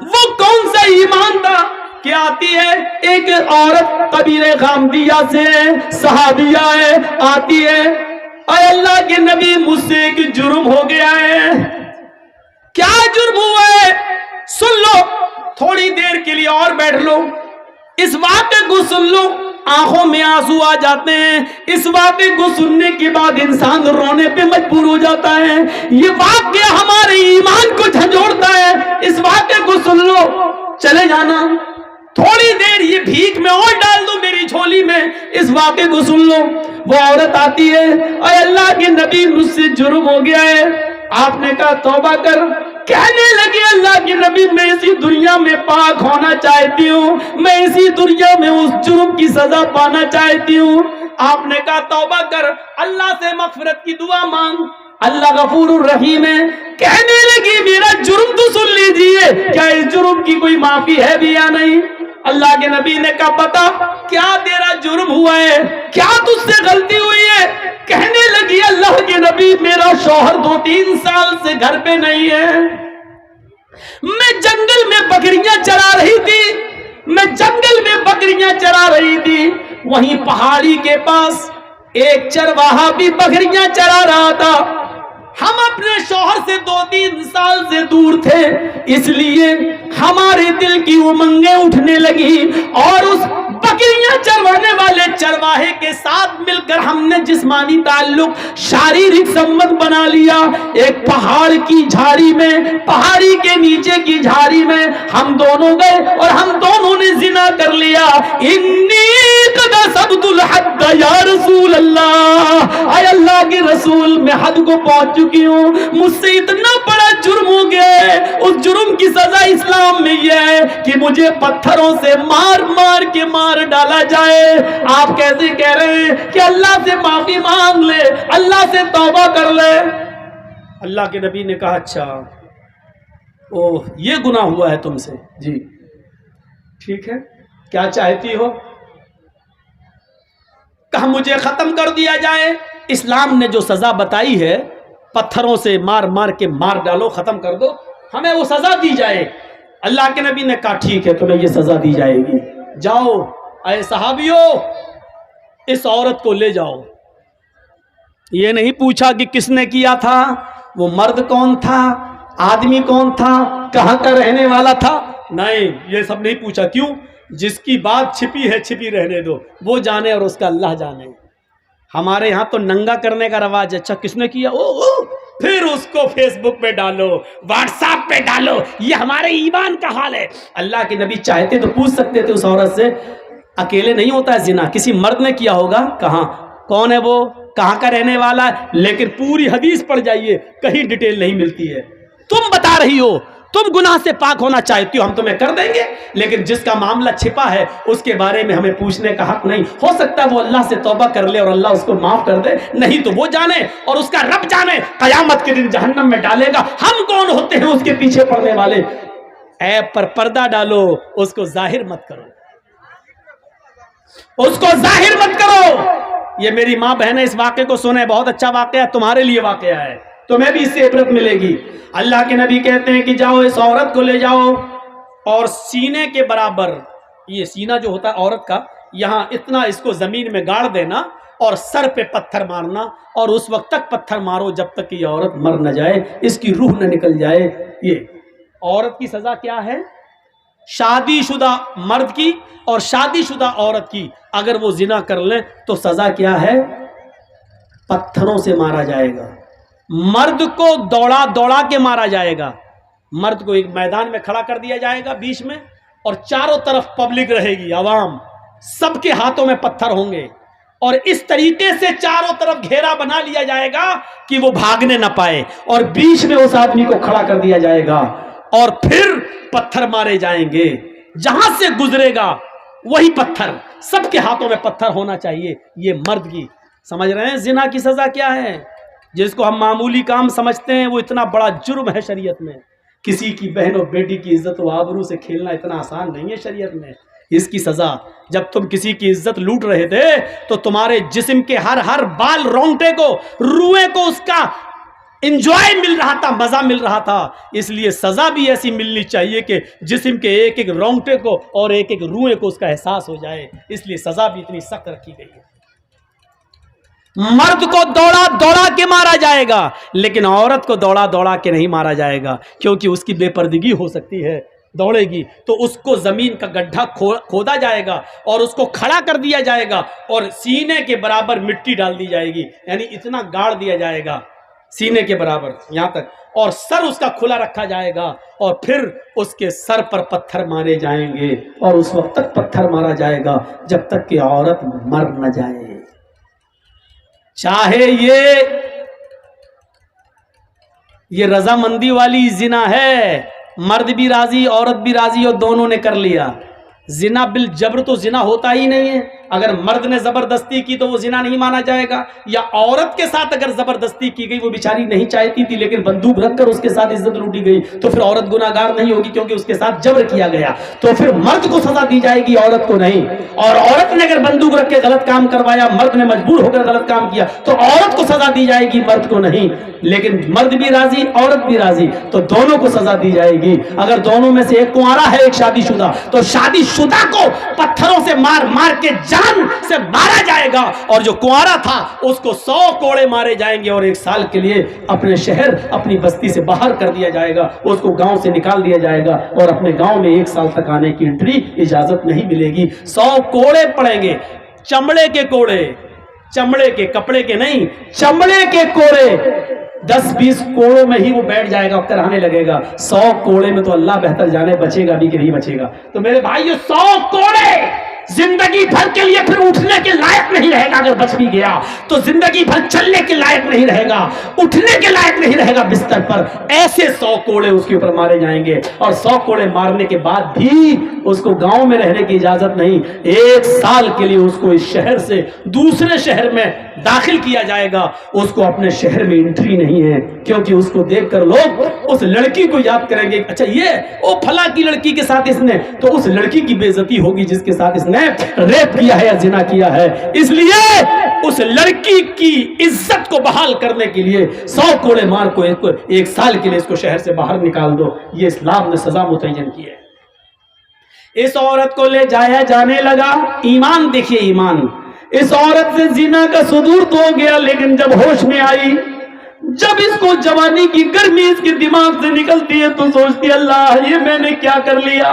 وہ کون سا ایمان تھا کہ آتی ہے ایک عورت قبیلے غامدیہ سے, صحابیہ ہے, آتی ہے, اے اللہ کے نبی مجھ سے ایک جرم ہو گیا ہے. کیا جرم ہوا ہے؟ سن لو, تھوڑی دیر کے لیے اور بیٹھ لو, اس واقعے کو سن لو. آنکھوں میں آنسو آ جاتے ہیں. اس واقعے کو سننے کے بعد انسان رونے پہ مجبور ہو جاتا ہے. یہ واقعہ ہمارے ایمان کو جھنجھوڑتا ہے. اس واقعے کو سن لو, چلے جانا تھوڑی دیر, یہ بھیک میں اور ڈال دو میری جھولی میں. اس واقعے کو سن لو. وہ عورت آتی ہے، اے اللہ کے نبی مجھ سے جرم ہو گیا ہے. آپ نے کہا توبہ کر. کہنے لگے اللہ کے نبی میں اسی دنیا میں پاک ہونا چاہتی ہوں، میں اسی دنیا میں اس جرم کی سزا پانا چاہتی ہوں. آپ نے کہا توبہ کر، اللہ سے مغفرت کی دعا مانگ، اللہ غفور الرحیم ہے. کہنے لگی میرا جرم تو سن لیجئے، کیا اس جرم کی کوئی معافی ہے بھی یا نہیں؟ اللہ کے نبی نے کہا بتا کیا تیرا جرم ہوا ہے، کیا تجھ سے غلطی ہوئی ہے؟ کہنے لگی اللہ کے نبی میرا شوہر 2-3 سال سے گھر پہ نہیں ہے، میں جنگل میں بکریاں چرا رہی تھی، میں جنگل میں بکریاں چرا رہی تھی، وہیں پہاڑی کے پاس ایک چرواہا بھی بکریاں چرا رہا تھا. ہم اپنے شوہر سے 2-3 سال سے دور تھے، اس لیے ہمارے دل کی امنگیں اٹھنے لگی اور اس بکریاں چروانے والے چرواہے کے ساتھ مل کر ہم نے جسمانی تعلق، شاریرک سمبند بنا لیا. ایک پہاڑ کی جھاڑی میں، پہاڑی کے نیچے کی جھاڑی میں ہم دونوں گئے اور ہم دونوں نے زنا کر لیا. انی قد صبت الحد یا رسول اللہ، اے اللہ کے رسول میں حد کو پہنچ چکی ہوں، مجھ سے اتنا بڑا جرم ہو گیا ہے. اس جرم کی سزا اسلام میں یہ ہے کہ مجھے پتھروں سے مار مار کے مار ڈالا جائے. آپ کیسے کہہ رہے ہیں کہ اللہ سے معافی مانگ لے، اللہ سے توبہ کر لے؟ اللہ کے نبی نے کہا اچھا اوہ یہ گناہ ہوا ہے تم سے، جی ٹھیک ہے، کیا چاہتی ہو؟ کہا مجھے ختم کر دیا جائے. اسلام نے جو سزا بتائی ہے پتھروں سے مار مار کے مار ڈالو، ختم کر دو، ہمیں وہ سزا دی جائے. اللہ کے نبی نے کہا ٹھیک ہے تمہیں یہ سزا دی جائے گی، جاؤ اے صحابیوں اس عورت کو لے جاؤ. یہ نہیں پوچھا کہ کس نے کیا تھا، وہ مرد کون تھا، آدمی کون تھا، کہاں کا رہنے والا تھا، نہیں یہ سب نہیں پوچھا. کیوں؟ جس کی بات چھپی ہے چھپی رہنے دو، وہ جانے اور اس کا اللہ جانے. ہمارے ہاں تو ننگا کرنے کا رواج ہے. اچھا کس نے کیا، پھر اس کو فیس بک پہ ڈالو، واٹس ایپ پہ ڈالو. یہ ہمارے ایمان کا حال ہے. اللہ کے نبی چاہتے تو پوچھ سکتے تھے اس عورت سے، اکیلے نہیں ہوتا ہے زنا، کسی مرد نے کیا ہوگا، کہاں، کون ہے وہ، کہاں کا رہنے والا ہے. لیکن پوری حدیث پڑھ جائیے کہیں ڈیٹیل نہیں ملتی ہے. تم بتا رہی ہو تم گناہ سے پاک ہونا چاہتی ہو، ہم تمہیں کر دیں گے، لیکن جس کا معاملہ چھپا ہے اس کے بارے میں ہمیں پوچھنے کا حق نہیں. ہو سکتا ہے وہ اللہ سے توبہ کر لے اور اللہ اس کو معاف کر دے، نہیں تو وہ جانے اور اس کا رب جانے، قیامت کے دن جہنم میں ڈالے گا. ہم کون ہوتے ہیں اس کے پیچھے پڑنے والے؟ عیب پر پردہ ڈالو، اس کو ظاہر مت کرو، اس کو ظاہر مت کرو. یہ میری ماں بہنیں اس واقعے کو سنیں، بہت اچھا واقعہ ہے، تمہارے لیے واقعہ ہے، تمہیں بھی اس سے عبرت ملے گی. اللہ کے نبی کہتے ہیں کہ جاؤ اس عورت کو لے جاؤ اور سینے کے برابر، یہ سینہ جو ہوتا ہے عورت کا، یہاں اتنا اس کو زمین میں گاڑ دینا اور سر پہ پتھر مارنا، اور اس وقت تک پتھر مارو جب تک کہ یہ عورت مر نہ جائے، اس کی روح نہ نکل جائے. یہ عورت کی سزا کیا ہے؟ شادی شدہ مرد کی اور شادی شدہ عورت کی اگر وہ زنا کر لیں تو سزا کیا ہے؟ پتھروں سے مارا جائے گا. مرد کو دوڑا دوڑا کے مارا جائے گا. مرد کو ایک میدان میں کھڑا کر دیا جائے گا بیچ میں، اور چاروں طرف پبلک رہے گی، عوام، سب کے ہاتھوں میں پتھر ہوں گے، اور اس طریقے سے چاروں طرف گھیرا بنا لیا جائے گا کہ وہ بھاگنے نہ پائے، اور بیچ میں اس آدمی کو کھڑا کر دیا جائے گا، اور پھر پتھر مارے جائیں گے. جہاں سے گزرے گا وہی پتھر، سب کے ہاتھوں میں پتھر ہونا چاہیے. یہ مرد کی، سمجھ رہے ہیں زنا کی سزا کیا ہے؟ جس کو ہم معمولی کام سمجھتے ہیں وہ اتنا بڑا جرم ہے شریعت میں. کسی کی بہن اور بیٹی کی عزت و آبرو سے کھیلنا اتنا آسان نہیں ہے شریعت میں. اس کی سزا، جب تم کسی کی عزت لوٹ رہے تھے تو تمہارے جسم کے ہر بال رونگٹے کو، روئے کو اس کا انجوائے مل رہا تھا، مزہ مل رہا تھا. اس لیے سزا بھی ایسی ملنی چاہیے کہ جسم کے ایک ایک رونگٹے کو اور ایک ایک روئے کو اس کا احساس ہو جائے. اس لیے سزا بھی اتنی سخت رکھی گئی ہے. مرد کو دوڑا دوڑا کے مارا جائے گا، لیکن عورت کو دوڑا دوڑا کے نہیں مارا جائے گا، کیونکہ اس کی بے پردگی ہو سکتی ہے. دوڑے گی تو اس کو زمین کا گڈھا کھودا جائے گا اور اس کو کھڑا کر دیا جائے گا اور سینے کے برابر مٹی ڈال دی جائے گی، یعنی اتنا گاڑ دیا جائے گا سینے کے برابر یہاں تک، اور سر اس کا کھلا رکھا جائے گا، اور پھر اس کے سر پر پتھر مارے جائیں گے، اور اس وقت تک پتھر مارا جائے گا جب تک کہ عورت مر نہ جائے. چاہے یہ رضامندی والی زنا ہے، مرد بھی راضی عورت بھی راضی اور دونوں نے کر لیا. زنا بالجبر تو زنا ہوتا ہی نہیں ہے. اگر مرد نے زبردستی کی تو وہ زنا نہیں مانا جائے گا، یا عورت کے ساتھ اگر زبردستی کی گئی، وہ بیچاری نہیں چاہتی تھی لیکن بندوق رکھ کر اس کے ساتھ عزت لوٹی گئی، تو پھر عورت گناہگار نہیں ہوگی کیونکہ اس کے ساتھ جبر کیا گیا. تو پھر مرد کو سزا دی جائے گی، عورت کو نہیں. اور عورت نے اگر بندوق رکھ کے غلط کام کروایا، مرد نے مجبور ہو کر غلط کام کیا، تو عورت کو سزا دی جائے گی، مرد کو نہیں. لیکن مرد بھی راضی عورت بھی راضی تو دونوں کو سزا دی جائے گی. اگر دونوں میں سے ایک کنوارا ہے ایک شادی شدہ، تو شادی شدہ کو پتھروں سے مار مار کے جان سے مارا جائے گا، اور جو کنوارا تھا اس کو 100 کوڑے مارے جائیں گے، اور 1 سال کے لیے اپنے شہر اپنی بستی سے باہر کر دیا جائے گا. اس کو گاؤں سے نکال دیا جائے گا اور اپنے گاؤں میں 1 سال تک آنے کی انٹری اجازت نہیں ملے گی. 100 کوڑے پڑیں گے، چمڑے کے کوڑے، چمڑے کے، کپڑے کے نہیں، چمڑے کے کوڑے. 10-20 کوڑوں میں ہی وہ بیٹھ جائے گا، کرانے لگے گا. 100 کوڑے میں تو اللہ بہتر جانے بچے گا بھی کہ نہیں بچے گا. تو میرے بھائی، یہ 100 کوڑے زندگی بھر کے لیے پھر اٹھنے کے لائق نہیں رہے گا. اگر بچ بھی گیا تو زندگی بھر چلنے کے لائق نہیں رہے گا، اٹھنے کے لائق نہیں رہے گا بستر پر. ایسے 100 کوڑے اس کے اوپر مارے جائیں گے، اور 100 کوڑے مارنے کے بعد بھی اس کو گاؤں میں رہنے کی اجازت نہیں. 1 سال کے لیے اس کو اس شہر سے دوسرے شہر میں داخل کیا جائے گا. اس کو اپنے شہر میں انٹری نہیں ہے، کیونکہ اس کو دیکھ کر لوگ اس لڑکی کو یاد کریں گے. اچھا، یہ او پھلا کی لڑکی کے ساتھ اس نے، تو اس لڑکی کی بے عزتی ہوگی جس کے ساتھ اس نے ریپ کیا ہے یا زنا کیا ہے. اس لیے اس لڑکی کی عزت کو بحال کرنے کے لیے 100 کوڑے مار کو 1 سال کے لیے اس کو شہر سے باہر نکال دو. یہ اسلام نے سزا متعین کی ہے. اس عورت کو لے جایا جانے لگا. ایمان دیکھیے، ایمان. اس عورت سے زنا کا صدور تو ہو گیا، لیکن جب ہوش میں آئی، جب اس کو جوانی کی گرمی اس کے دماغ سے نکلتی ہے، تو سوچتی ہے، اللہ یہ میں نے کیا کر لیا،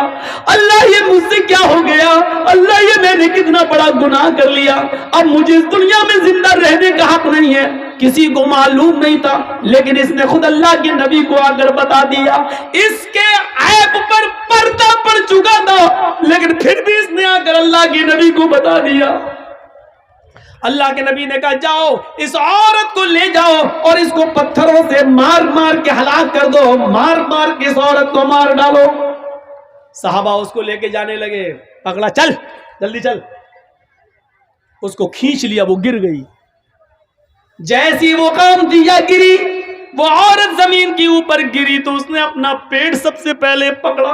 اللہ یہ مجھ سے کیا ہو گیا، اللہ یہ میں نے کتنا بڑا گناہ کر لیا. اب مجھے اس دنیا میں زندہ رہنے کا حق نہیں ہے. کسی کو معلوم نہیں تھا، لیکن اس نے خود اللہ کے نبی کو آ کر بتا دیا. اس کے عیب پر پردہ پڑ چکا تھا، لیکن پھر بھی اس نے آ کر اللہ کے نبی کو بتا دیا. اللہ کے نبی نے کہا، جاؤ اس عورت کو لے جاؤ اور اس کو پتھروں سے مار مار کے ہلاک کر دو، مار مار کے اس عورت کو مار ڈالو. صحابہ اس کو لے کے جانے لگے. پکڑا، چل جلدی چل. اس کو کھینچ لیا، وہ گر گئی. جیسی وہ کام دیا گری، وہ عورت زمین کے اوپر گری تو اس نے اپنا پیٹ سب سے پہلے پکڑا.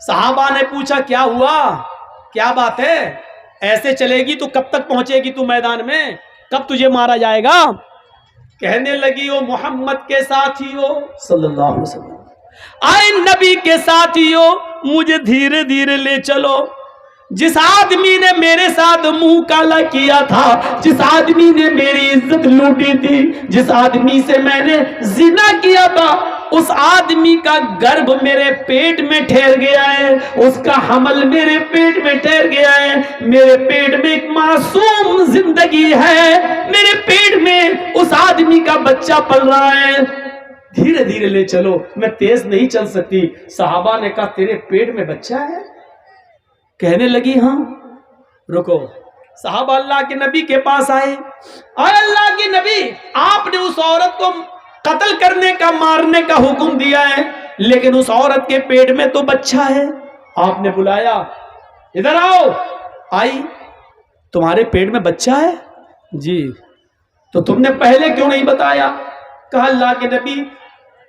صحابہ نے پوچھا، کیا ہوا، کیا بات ہے، ایسے چلے گی تو کب تک پہنچے گی تو میدان میں، کب تجھے مارا جائے گا؟ کہنے لگی، وہ محمد کے ساتھیو صلی اللہ علیہ وسلم، آئے نبی کے ساتھیو، مجھے دھیرے دھیرے لے چلو. جس آدمی نے میرے ساتھ منہ کالا کیا تھا، جس آدمی نے میری عزت لوٹی تھی، جس آدمی سے میں نے زنا کیا تھا، اس آدمی کا گرب میرے پیٹ میں ٹھہر گیا ہے، اس کا حمل میرے پیٹ میں ٹھہر گیا ہے. میرے پیٹ میں ایک معصوم زندگی ہے، میرے پیٹ میں اس آدمی کا بچہ پل رہا ہے. دھیرے دھیرے لے چلو، میں تیز نہیں چل سکتی. صحابہ نے کہا، تیرے پیٹ میں بچہ ہے؟ کہنے لگی، ہاں. رکو. صحابہ اللہ کے نبی کے پاس آئے. اور اللہ کے نبی، آپ نے اس عورت کو قتل کرنے کا، مارنے کا حکم دیا ہے، لیکن اس عورت کے پیٹ میں تو بچہ ہے. آپ نے بلایا، ادھر آؤ. آئی. تمہارے پیٹ میں بچہ ہے؟ جی. تو تم نے پہلے کیوں نہیں بتایا؟ کہا، اللہ کے نبی،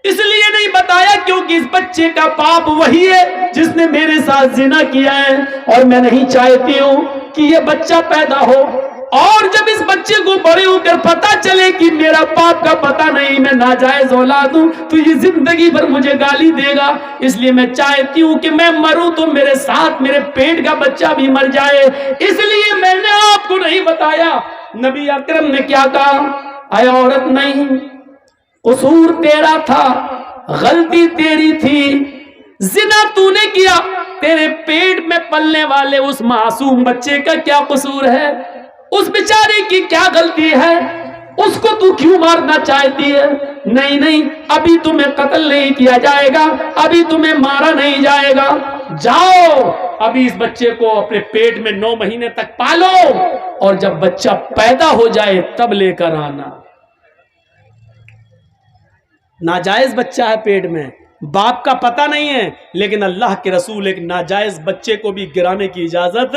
اس لیے نہیں بتایا کیونکہ اس بچے کا باپ وہی ہے جس نے میرے ساتھ زنا کیا ہے، اور میں نہیں چاہتی ہوں کہ یہ بچہ پیدا ہو، اور جب اس بچے کو بڑے ہو کر پتا چلے کہ میرا باپ کا پتہ نہیں، میں ناجائز اولاد ہوں، تو یہ زندگی بھر مجھے گالی دے گا. اس لیے میں چاہتی ہوں کہ میں مروں تو میرے ساتھ میرے پیٹ کا بچہ بھی مر جائے، اس لیے میں نے آپ کو نہیں بتایا. نبی اکرم نے کیا کہا، اے عورت، نہیں، قصور تیرا تھا، غلطی تیری تھی، زنا تو نے کیا، تیرے پیٹ میں پلنے والے اس معصوم بچے کا کیا قصور ہے، اس بیچارے کی کیا غلطی ہے، اس کو تو کیوں مارنا چاہتی ہے؟ نہیں نہیں، ابھی تمہیں قتل نہیں کیا جائے گا، ابھی تمہیں مارا نہیں جائے گا. جاؤ ابھی اس بچے کو اپنے پیٹ میں 9 مہینے تک پالو اور جب بچہ پیدا ہو جائے تب لے کر آنا. ناجائز بچہ ہے پیٹ میں, باپ کا پتہ نہیں ہے, لیکن اللہ کے رسول ایک ناجائز بچے کو بھی گرانے کی اجازت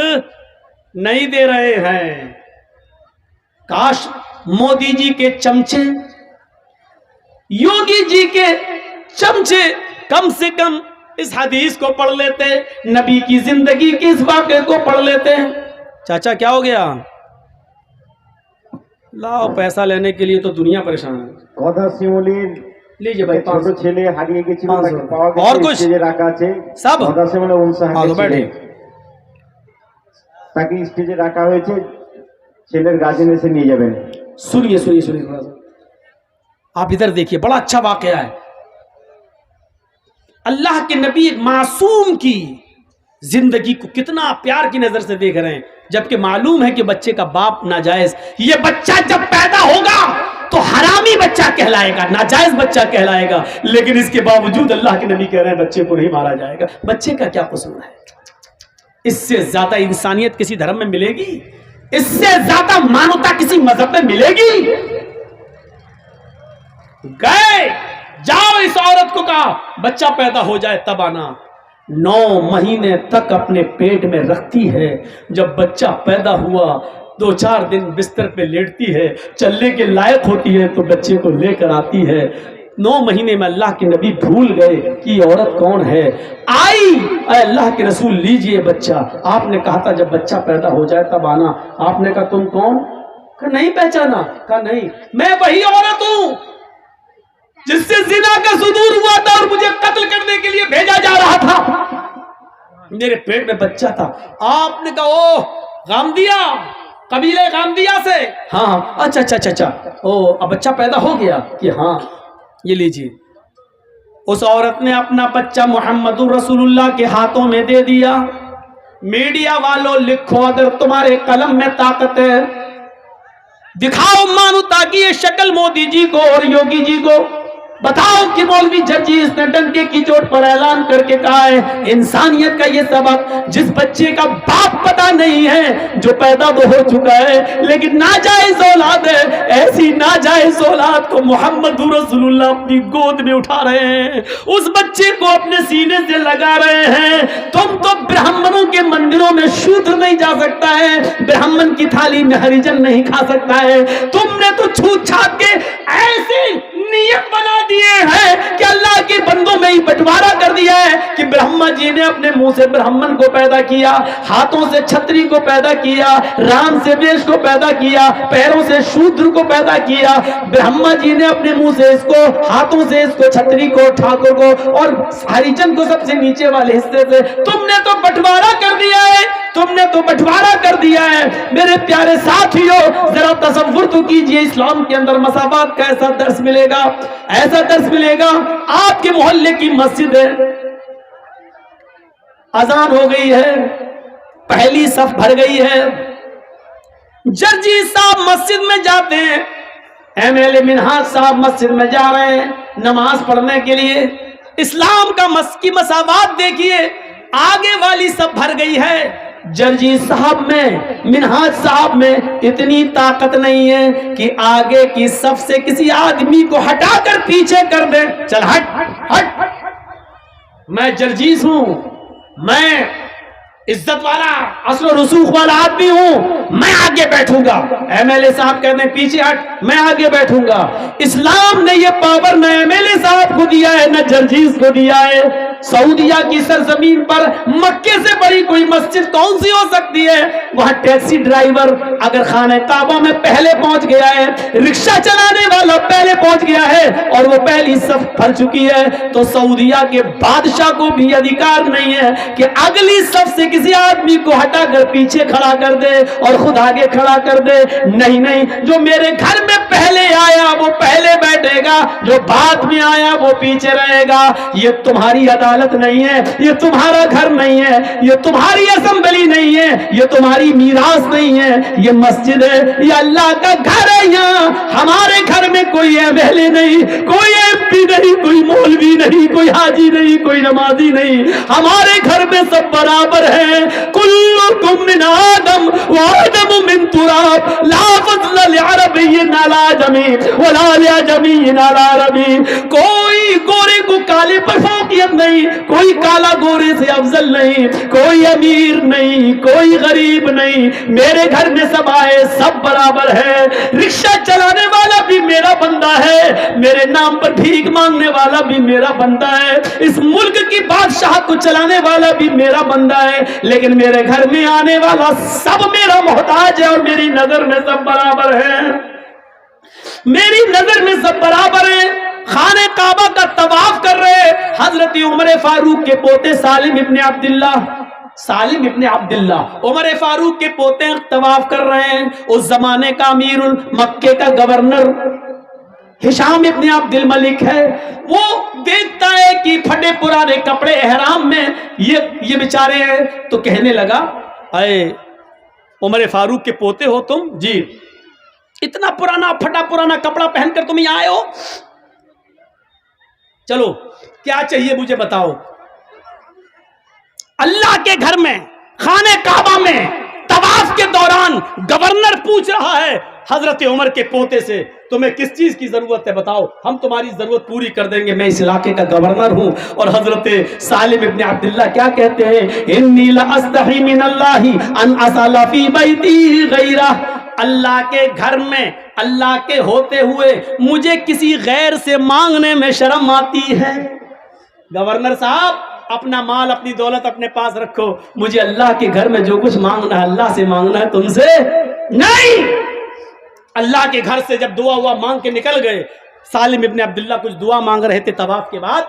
نہیں دے رہے ہیں. کاش مودی جی کے چمچے, یوگی جی کے چمچے کم سے کم اس حدیث کو پڑھ لیتے, نبی کی زندگی کے اس واقعے کو پڑھ لیتے. چاچا کیا ہو گیا؟ لاؤ پیسہ لینے کے لیے تو دنیا پریشان ہے. لیجیے بھائی 500 ছেলে হারিয়ে গেছিল তাকে পাওয়া اور গেছে, کچھ স্টেজে রাখা আছে سب গদাসিমুল آلو بیٹھے. তাকে স্টেজে রাখা হয়েছে, ছেলের গার্জেন এসে নিয়ে যাবেন. سنیے سنیے سنیے تھوڑا سا آپ ادھر دیکھیے, بڑا اچھا واقعہ ہے. اللہ کے نبی ایک معصوم کی زندگی کو کتنا پیار کی نظر سے دیکھ رہے ہیں, جبکہ معلوم ہے کہ بچے کا باپ ناجائز. یہ بچہ جب پیدا ہوگا تو حرامی بچہ کہلائے گا, ناجائز بچہ کہلائے گا, لیکن اس کے باوجود اللہ کے نبی کہہ رہے ہیں بچے کو نہیں مارا جائے گا. بچے کا کیا قصور ہے؟ اس سے زیادہ انسانیت کسی دھرم میں ملے گی؟ اس سے زیادہ مانوتا کسی مذہب میں ملے گی؟ گئے جاؤ اس عورت کو کہا بچہ پیدا ہو جائے تب آنا. 9 مہینے تک اپنے پیٹ میں رکھتی ہے. جب بچہ پیدا ہوا 2-4 دن بستر پہ لیٹتی ہے, چلنے کے لائق ہوتی ہے تو بچے کو لے کر آتی ہے. 9 مہینے میں اللہ کے نبی بھول گئے کہ یہ عورت کون ہے. آئی, اے اللہ کے رسول لیجئے بچہ. آپ نے کہا تھا جب بچہ پیدا ہو جائے تب آنا. آپ نے کہا تم کون؟ کہا نہیں پہچانا. کہا نہیں, میں وہی عورت ہوں جس سے زنا کا صدور ہوا تھا اور مجھے قتل کرنے کے لیے بھیجا جا رہا تھا. میرے پیٹ میں بچہ تھا. آپ نے کہا او غامدیہ, قبیلہ غامدیہ سے؟ ہاں. اچھا اچھا اچھا اچھا, او اب بچہ پیدا ہو گیا؟ کہ ہاں. یہ لیجیے. اس عورت نے اپنا بچہ محمد رسول اللہ کے ہاتھوں میں دے دیا. میڈیا والوں لکھو اگر تمہارے قلم میں طاقت ہے, دکھاؤ مانو تاکہ یہ شکل مودی جی کو اور یوگی جی کو بتاؤ کہ مولوی جرجیس اس نے ڈنڈے کی چوٹ پر اعلان کر کے کہا ہے انسانیت کا یہ سبق, جس بچے کا باپ پتہ نہیں ہے جو پیدا تو ہو چکا ہے لیکن ناجائز اولاد ہے, ایسی ناجائز اولاد کو محمد رسول اللہ اپنی گود میں اٹھا رہے ہیں, اس بچے کو اپنے سینے سے لگا رہے ہیں. تم تو برہمنوں کے مندروں میں شودر نہیں جا سکتا ہے, برہمن کی تھالی میں ہریجن نہیں کھا سکتا ہے. تم نے تو چھوت چھات کے ایسے نیت بنا دیے ہیں کہ اللہ کے بندوں میں ہی بٹوارا کر دیا ہے کہ برہما جی نے اپنے منہ سے برہمن کو پیدا کیا, ہاتھوں سے چھتری کو پیدا کیا, رام سے ویش کو پیدا کیا, پیروں سے شودر کو پیدا کیا. برہما جی نے اپنے منہ سے اس کو, ہاتھوں سے اس کو, چھتری کو, ٹھاکر کو اور ہریجن کو سب سے نیچے والے حصے سے تم نے تو بٹوارا کر دیا ہے, تم نے تو بٹوارا کر دیا ہے. میرے پیارے ساتھیو ذرا تصور تو کیجئے اسلام کے اندر مساوات کا ایسا درس ملے گا, ایسا درس ملے گا. آپ کے محلے کی مسجد ہے, اذان ہو گئی ہے, پہلی صف بھر گئی ہے, جرجی صاحب مسجد میں جاتے ہیں, ایم ایل اے منہاج صاحب مسجد میں جا رہے ہیں نماز پڑھنے کے لیے. اسلام کا کی مساوات دیکھیے, آگے والی صف بھر گئی ہے, جرجی صاحب میں, منہاج صاحب میں اتنی طاقت نہیں ہے کہ آگے کی صف سے کسی آدمی کو ہٹا کر پیچھے کر دے. چل ہٹ ہٹ, میں جرجیس ہوں, میں عزت والا اصل و رسوخ والا آدمی ہوں, میں آگے بیٹھوں گا. ایم ایل اے صاحب کہتے ہیں پیچھے ہٹ, میں آگے بیٹھوں گا. اسلام نے یہ پاور نہ ایم ایل اے صاحب کو دیا ہے نہ جرجیس کو دیا ہے. سعودیہ کی سرزمین پر مکے سے بڑی کوئی مسجد کون سی ہو سکتی ہے؟ وہاں ٹیکسی ڈرائیور اگر خانہ کعبہ میں پہلے پہنچ گیا ہے, رکشہ چلانے والا پہلے پہنچ گیا ہے اور وہ پہلی صف بھر چکی ہے, تو سعودیہ کے بادشاہ کو بھی ادھیکار نہیں ہے کہ اگلی صف سے کسی آدمی کو ہٹا کر پیچھے کھڑا کر دے اور خود آگے کھڑا کر دے. نہیں نہیں, جو میرے گھر میں پہلے آیا وہ پہلے بیٹھے گا, جو بعد میں آیا وہ پیچھے رہے گا. یہ تمہاری عدالت نہیں ہے, یہ تمہارا گھر نہیں ہے, یہ تمہاری اسمبلی نہیں ہے, یہ تمہاری میراث نہیں ہے, یہ مسجد ہے, یہ اللہ کا گھر ہے. یہاں ہمارے گھر میں کوئی ایم ایل اے نہیں, کوئی ایم پی نہیں, کوئی مولوی نہیں, کوئی حاجی نہیں, کوئی نمازی نہیں. ہمارے گھر میں سب برابر ہیں. کلکم من آدم وآدم من تراب لا فضل لعربی علی عجمی ولا لعجمی علی عربی. کوئی گورے کو کالے پر فوقیت نہیں, کوئی کالا گورے سے افضل نہیں, کوئی امیر نہیں, کوئی غریب نہیں. میرے گھر میں سب آئے, سب برابر ہے. رکشہ چلانے والا بھی میرا بندہ ہے, میرے نام پر بھیک مانگنے والا بھی میرا بندہ ہے, اس ملک کی بادشاہ کو چلانے والا بھی میرا بندہ ہے, لیکن میرے گھر میں آنے والا سب میرا محتاج ہے, اور میری نظر میں سب برابر ہے. میری نظر میں سب برابر ہیں. خانہ کعبہ کا طواف کر رہے حضرت عمر فاروق کے پوتے سالم ابن عبداللہ عمر فاروق کے پوتے طواف کر رہے ہیں. اس زمانے کا امیر مکے کا گورنر ہشام ابن عبد الملک ہے. وہ دیکھتا ہے کہ پھٹے پرانے کپڑے احرام میں یہ بیچارے ہیں, تو کہنے لگا, اے عمر فاروق کے پوتے ہو تم؟ جی. اتنا پرانا پھٹا پرانا کپڑا پہن کر تم یہاں آئے ہو, چلو کیا چاہیے مجھے بتاؤ. اللہ کے گھر میں خانہ کعبہ میں طواف کے دوران گورنر پوچھ رہا ہے حضرت عمر کے پوتے سے, تمہیں کس چیز کی ضرورت ہے بتاؤ, ہم تمہاری ضرورت پوری کر دیں گے, میں اس علاقے کا گورنر ہوں. اور حضرت سالم ابن عبداللہ کیا کہتے ہیں, انی لاستحی من اللہ ان اسال فی بیتی غیرہ. اللہ کے گھر میں اللہ کے ہوتے ہوئے مجھے کسی غیر سے مانگنے میں شرم آتی ہے. گورنر صاحب, اپنا مال اپنی دولت اپنے پاس رکھو, مجھے اللہ کے گھر میں جو کچھ مانگنا ہے اللہ سے مانگنا ہے, تم سے نہیں. اللہ کے گھر سے جب دعا ہوا مانگ کے نکل گئے. سالم ابن عبداللہ کچھ دعا مانگ رہے تھے طواف کے بعد,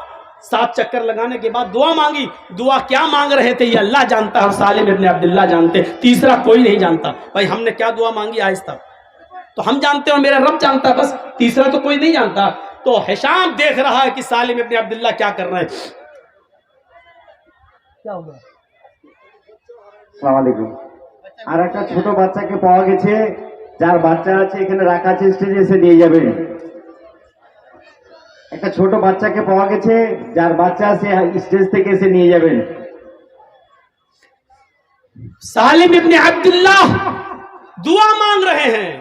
7 چکر لگانے کے بعد دعا مانگی. دعا کیا مانگ رہے تھے یہ اللہ جانتا ہے اور سالم ابن عبداللہ جانتے, تیسرا کوئی نہیں جانتا. بھائی ہم نے کیا دعا مانگی آہستہ تو ہم جانتے ہیں اور میرا رب جانتا ہے, بس تیسرا تو کوئی نہیں جانتا. تو ہشام دیکھ رہا ہے کہ سالم ابن عبداللہ کیا کر رہے ہیں. کیا ہوگا؟ আসসালামু আলাইকুম. আর একটা ছোট বাচ্চাকে পাওয়া গেছে, যার বাচ্চা আছে এখানে রাখা আছে, স্টেজে এসে নিয়ে যাবেন. একটা ছোট বাচ্চাকে পাওয়া গেছে, যার বাচ্চা আছে স্টেজ থেকে এসে নিয়ে যাবেন. سالم ابن عبداللہ دعا مانگ رہے ہیں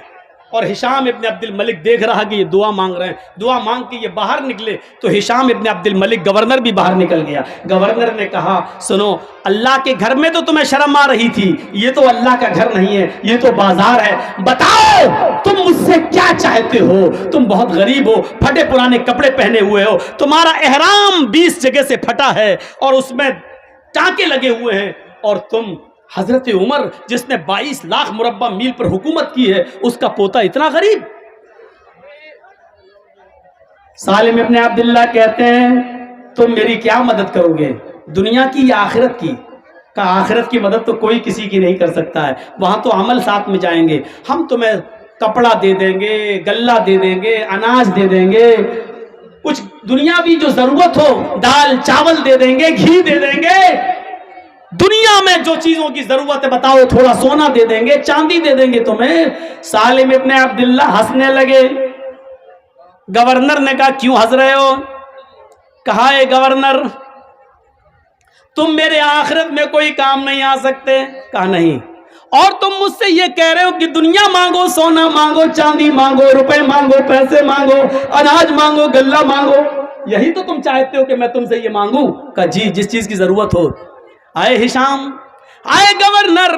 اور ہشام ابن عبد الملک دیکھ رہا کہ یہ دعا مانگ رہے ہیں. دعا مانگ کے یہ باہر نکلے تو ہشام ابن عبد الملک گورنر بھی باہر نکل گیا. گورنر نے کہا, سنو, اللہ کے گھر میں تو تمہیں شرم آ رہی تھی, یہ تو اللہ کا گھر نہیں ہے, یہ تو بازار ہے. بتاؤ تم مجھ سے کیا چاہتے ہو؟ تم بہت غریب ہو, پھٹے پرانے کپڑے پہنے ہوئے ہو, تمہارا احرام 20 جگہ سے پھٹا ہے اور اس میں ٹانکے لگے ہوئے ہیں, اور تم حضرت عمر جس نے 22 لاکھ مربع میل پر حکومت کی ہے اس کا پوتا اتنا غریب. سالم ابن عبداللہ کہتے ہیں, تم میری کیا مدد کرو گے, دنیا کی یا آخرت کی؟ کہا آخرت کی مدد تو کوئی کسی کی نہیں کر سکتا ہے, وہاں تو عمل ساتھ میں جائیں گے. ہم تمہیں کپڑا دے دیں گے, غلہ دے دیں گے, اناج دے دیں گے, کچھ دنیاوی جو ضرورت ہو, دال چاول دے دیں گے, گھی دے دیں گے, دنیا میں جو چیزوں کی ضرورت ہے بتاؤ, تھوڑا سونا دے دیں گے, چاندی دے دیں گے تمہیں. سالم ابن عبداللہ ہنسنے لگے. گورنر نے کہا, کیوں ہنس رہے ہو؟ کہا, اے گورنر, تم میرے آخرت میں کوئی کام نہیں آ سکتے. کہا نہیں, اور تم مجھ سے یہ کہہ رہے ہو کہ دنیا مانگو, سونا مانگو, چاندی مانگو, روپے مانگو, پیسے مانگو, اناج مانگو, غلہ مانگو, یہی تو تم چاہتے ہو کہ میں تم سے یہ مانگوں؟ کہا جی, جس چیز کی ضرورت ہو. آئے ہشام, آئے گورنر,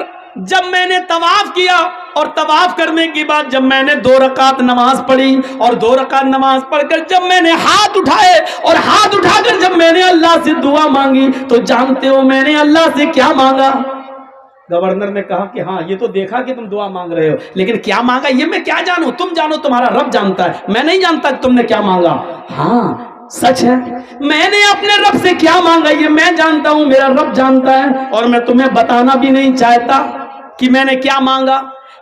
جب میں نے طواف کیا اور طواف کرنے کے بعد جب میں نے 2 رکعت نماز پڑھی اور 2 رکعت نماز پڑھ کر جب میں نے ہاتھ اٹھائے اور ہاتھ اٹھا کر جب میں نے اللہ سے دعا مانگی تو جانتے ہو میں نے اللہ سے کیا مانگا؟ گورنر نے کہا کہ ہاں, یہ تو دیکھا کہ تم دعا مانگ رہے ہو, لیکن کیا مانگا یہ میں کیا جانوں, تم جانو, تمہارا رب جانتا ہے, میں نہیں جانتا کہ تم نے کیا مانگا. ہاں سچ ہے, میں نے اپنے رب سے کیا مانگا یہ میں جانتا ہوں, میرا رب جانتا ہے, اور میں تمہیں بتانا بھی نہیں چاہتا کہ میں نے کیا مانگا.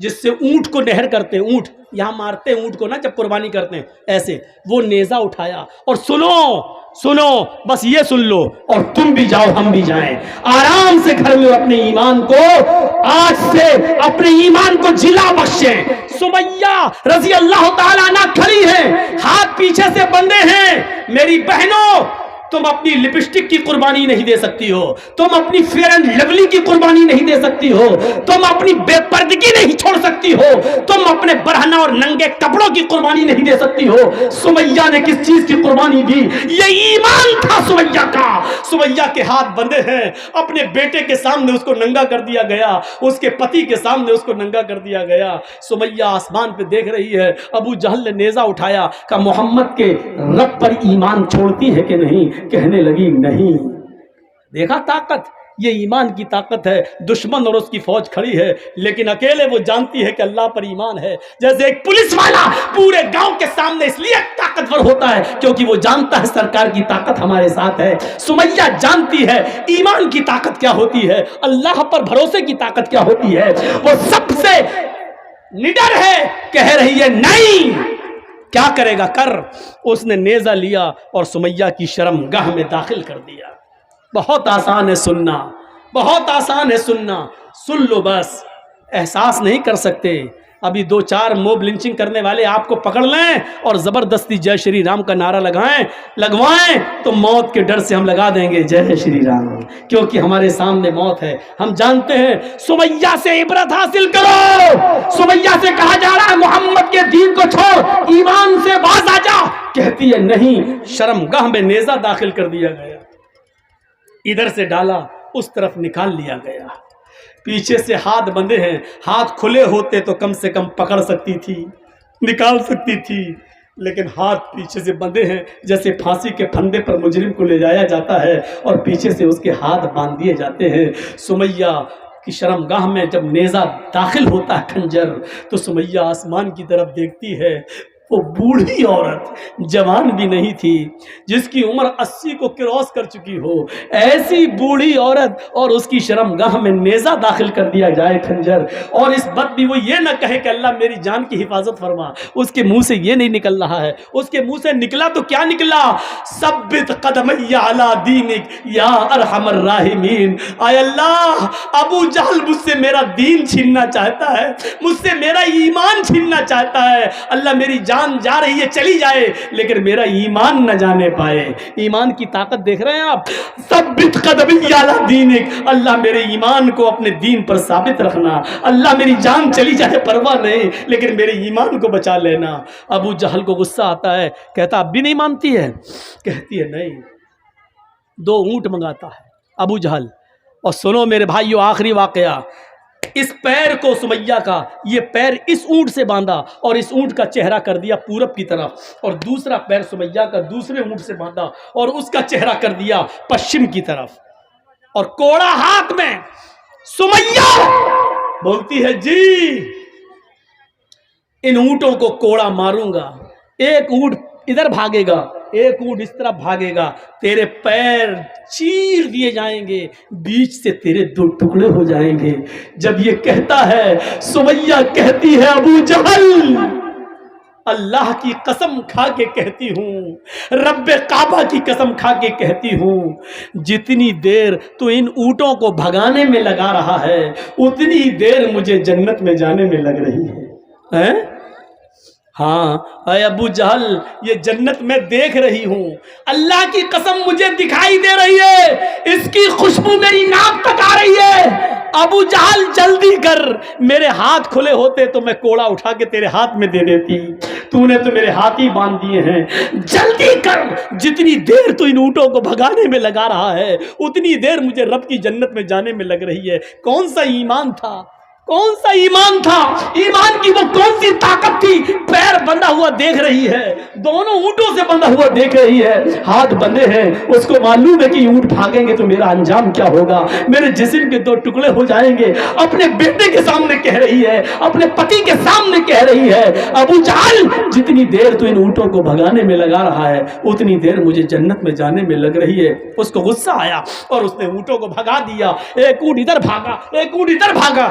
جس سے اونٹ کو نہر کرتے ہیں، اونٹ یہاں مارتے ہیں اونٹ کو نا جب قربانی کرتے ہیں، ایسے وہ نیزہ اٹھایا اور سنو بس یہ سن لو اور تم بھی جاؤ ہم بھی جائیں، آرام سے گھر میں اپنے ایمان کو آج سے اپنے ایمان کو جلا بخشیں۔ سمیہ رضی اللہ تعالیٰ عنہ کھڑی ہیں، ہاتھ پیچھے سے بندھے ہیں، میری بہنوں تم اپنی لپسٹک کی قربانی نہیں دے سکتی ہو، تم اپنی فیئر اینڈ لولی کی قربانی نہیں دے سکتی ہو، تم اپنی بے پردگی نہیں چھوڑ سکتی ہو، تم اپنے برہنہ اور ننگے کپڑوں کی قربانی نہیں دے سکتی ہو۔ سمیہ نے کس چیز کی قربانی دی؟ یہ ایمان تھا سمیہ کا۔ سمیہ کے ہاتھ بندھے ہیں، اپنے بیٹے کے سامنے اس کو ننگا کر دیا گیا، اس کے پتی کے سامنے اس کو ننگا کر دیا گیا۔ سمیہ آسمان پہ دیکھ رہی ہے، ابو جہل نے نیزہ اٹھایا، کہا محمد کے رب پر ایمان چھوڑتی ہے کہ نہیں؟ کہنے لگی نہیں۔ دیکھا طاقت، یہ ایمان کی طاقت ہے۔ دشمن اور اس کی فوج کھڑی ہے لیکن اکیلے وہ جانتی ہے کہ اللہ پر ایمان ہے۔ جیسے ایک پولیس والا پورے گاؤں کے سامنے اس لیے طاقتور ہوتا ہے کیونکہ وہ جانتا ہے سرکار کی طاقت ہمارے ساتھ ہے۔ سمیہ جانتی ہے ایمان کی طاقت کیا ہوتی ہے، اللہ پر بھروسے کی طاقت کیا ہوتی ہے۔ وہ سب سے نڈر ہے، کہہ رہی ہے نہیں، کیا کرے گا کر۔ اس نے نیزہ لیا اور سمیہ کی شرمگاہ میں داخل کر دیا۔ بہت آسان ہے سننا، بہت آسان ہے سننا، سن لو بس، احساس نہیں کر سکتے۔ ابھی 2-4 موب لنچنگ کرنے والے آپ کو پکڑ لیں اور زبردستی جے شری رام کا نعرہ لگوائیں تو موت کے ڈر سے ہم لگا دیں گے جے شری رام، کیونکہ ہمارے سامنے موت ہے۔ ہم جانتے ہیں سمیہ سے عبرت حاصل کرو۔ سمیہ سے کہا جا رہا ہے محمد کے دین کو چھوڑ، ایمان سے باز آ جا، کہتی ہے نہیں۔ شرمگاہ میں نیزہ داخل کر دیا گیا، ادھر سے ڈالا اس طرف نکال لیا گیا، پیچھے سے ہاتھ بندھے ہیں، ہاتھ کھلے ہوتے تو کم سے کم پکڑ سکتی تھی، نکال سکتی تھی، لیکن ہاتھ پیچھے سے بندھے ہیں جیسے پھانسی کے پھندے پر مجرم کو لے جایا جاتا ہے اور پیچھے سے اس کے ہاتھ باندھ دیے جاتے ہیں۔ سمیہ کی شرمگاہ میں جب نیزہ داخل ہوتا ہے کھنجر تو سمیہ آسمان کی طرف دیکھتی ہے، وہ بوڑھی عورت جوان بھی نہیں تھی، جس کی عمر 80 کو کراس کر چکی ہو، ایسی بوڑھی عورت اور اس کی شرمگاہ میں نیزہ داخل کر دیا جائے کھنجر، اور اس وقت بھی وہ یہ نہ کہے کہ اللہ میری جان کی حفاظت فرما۔ اس کے منہ سے یہ نہیں نکل رہا ہے، اس کے منہ سے نکلا تو کیا نکلا؟ ثبت قدمی علی دینک یا ارحم الراحمین۔ اے اللہ، ابو جہل مجھ سے میرا دین چھیننا چاہتا ہے، مجھ سے میرا ایمان چھیننا چاہتا ہے، اللہ میری جان جا رہی ہے چلی جائے لیکن میرا ایمان نہ جانے پائے۔ ایمان کی طاقت دیکھ رہے ہیں آپ؟ ثبت قدمی علی دینک، اللہ میرے ایمان کو اپنے دین پر ثابت رکھنا، اللہ میری جان چلی جائے پرواہ نہیں لیکن میرے ایمان کو بچا لینا۔ ابو جہل کو غصہ آتا ہے، کہتا اب بھی نہیں مانتی ہے؟ کہتی ہے نہیں۔ 2 اونٹ منگاتا ہے ابو جہل، اور سنو میرے بھائیو آخری واقعہ، اس پیر کو سمیہ کا، یہ پیر اس اونٹ سے باندھا اور اس اونٹ کا چہرہ کر دیا پورب کی طرف، اور دوسرا پیر سمیہ کا دوسرے اونٹ سے باندھا اور اس کا چہرہ کر دیا پشچم کی طرف، اور کوڑا ہاتھ میں۔ سمیہ بولتی ہے جی ان اونٹوں کو کوڑا ماروں گا، ایک اونٹ ادھر بھاگے گا، ایک اونٹ اس طرح بھاگے گا، تیرے پیر چیر دیے جائیں گے، بیچ سے تیرے 2 ٹکڑے ہو جائیں گے۔ جب یہ کہتا ہے سمیہ کہتی ہے ابو جہل اللہ کی قسم کھا کے کہتی ہوں، رب کعبہ کی قسم کھا کے کہتی ہوں، جتنی دیر تو ان اونٹوں کو بھگانے میں لگا رہا ہے اتنی دیر مجھے جنت میں جانے میں لگ رہی ہے۔ ہاں اے ابو جہل، یہ جنت میں دیکھ رہی ہوں، اللہ کی قسم مجھے دکھائی دے رہی ہے، اس کی خوشبو میری ناک تک آ رہی ہے۔ ابو جہل جلدی کر، میرے ہاتھ کھلے ہوتے تو میں کوڑا اٹھا کے تیرے ہاتھ میں دے دیتی، تو نے تو میرے ہاتھ ہی باندھ دیے ہیں، جلدی کر، جتنی دیر تو ان اونٹوں کو بھگانے میں لگا رہا ہے اتنی دیر مجھے رب کی جنت میں جانے میں لگ رہی ہے۔ کون سا ایمان تھا، کون سا ایمان تھا، ایمان کی وہ کون سی طاقت تھی؟ پیر بندھا ہوا دیکھ رہی ہے، دونوں اونٹوں سے بندھا ہوا دیکھ رہی ہے، ہاتھ بندھے ہیں، اس کو معلوم ہے کہ اونٹ بھاگیں گے تو میرا انجام کیا ہوگا، میرے جسم کے 2 ٹکڑے ہو جائیں گے۔ اپنے بیٹے کے سامنے کہہ رہی ہے، اپنے پتی کے سامنے کہہ رہی ہے، ابو جہل جتنی دیر تو ان اونٹوں کو بھگانے میں لگا رہا ہے اتنی دیر مجھے جنت میں جانے میں لگ رہی ہے۔ اس کو غصہ آیا اور اس نے اونٹوں کو بھگا دیا، ایک اونٹ ادھر بھاگا، ایک اونٹ ادھر بھاگا۔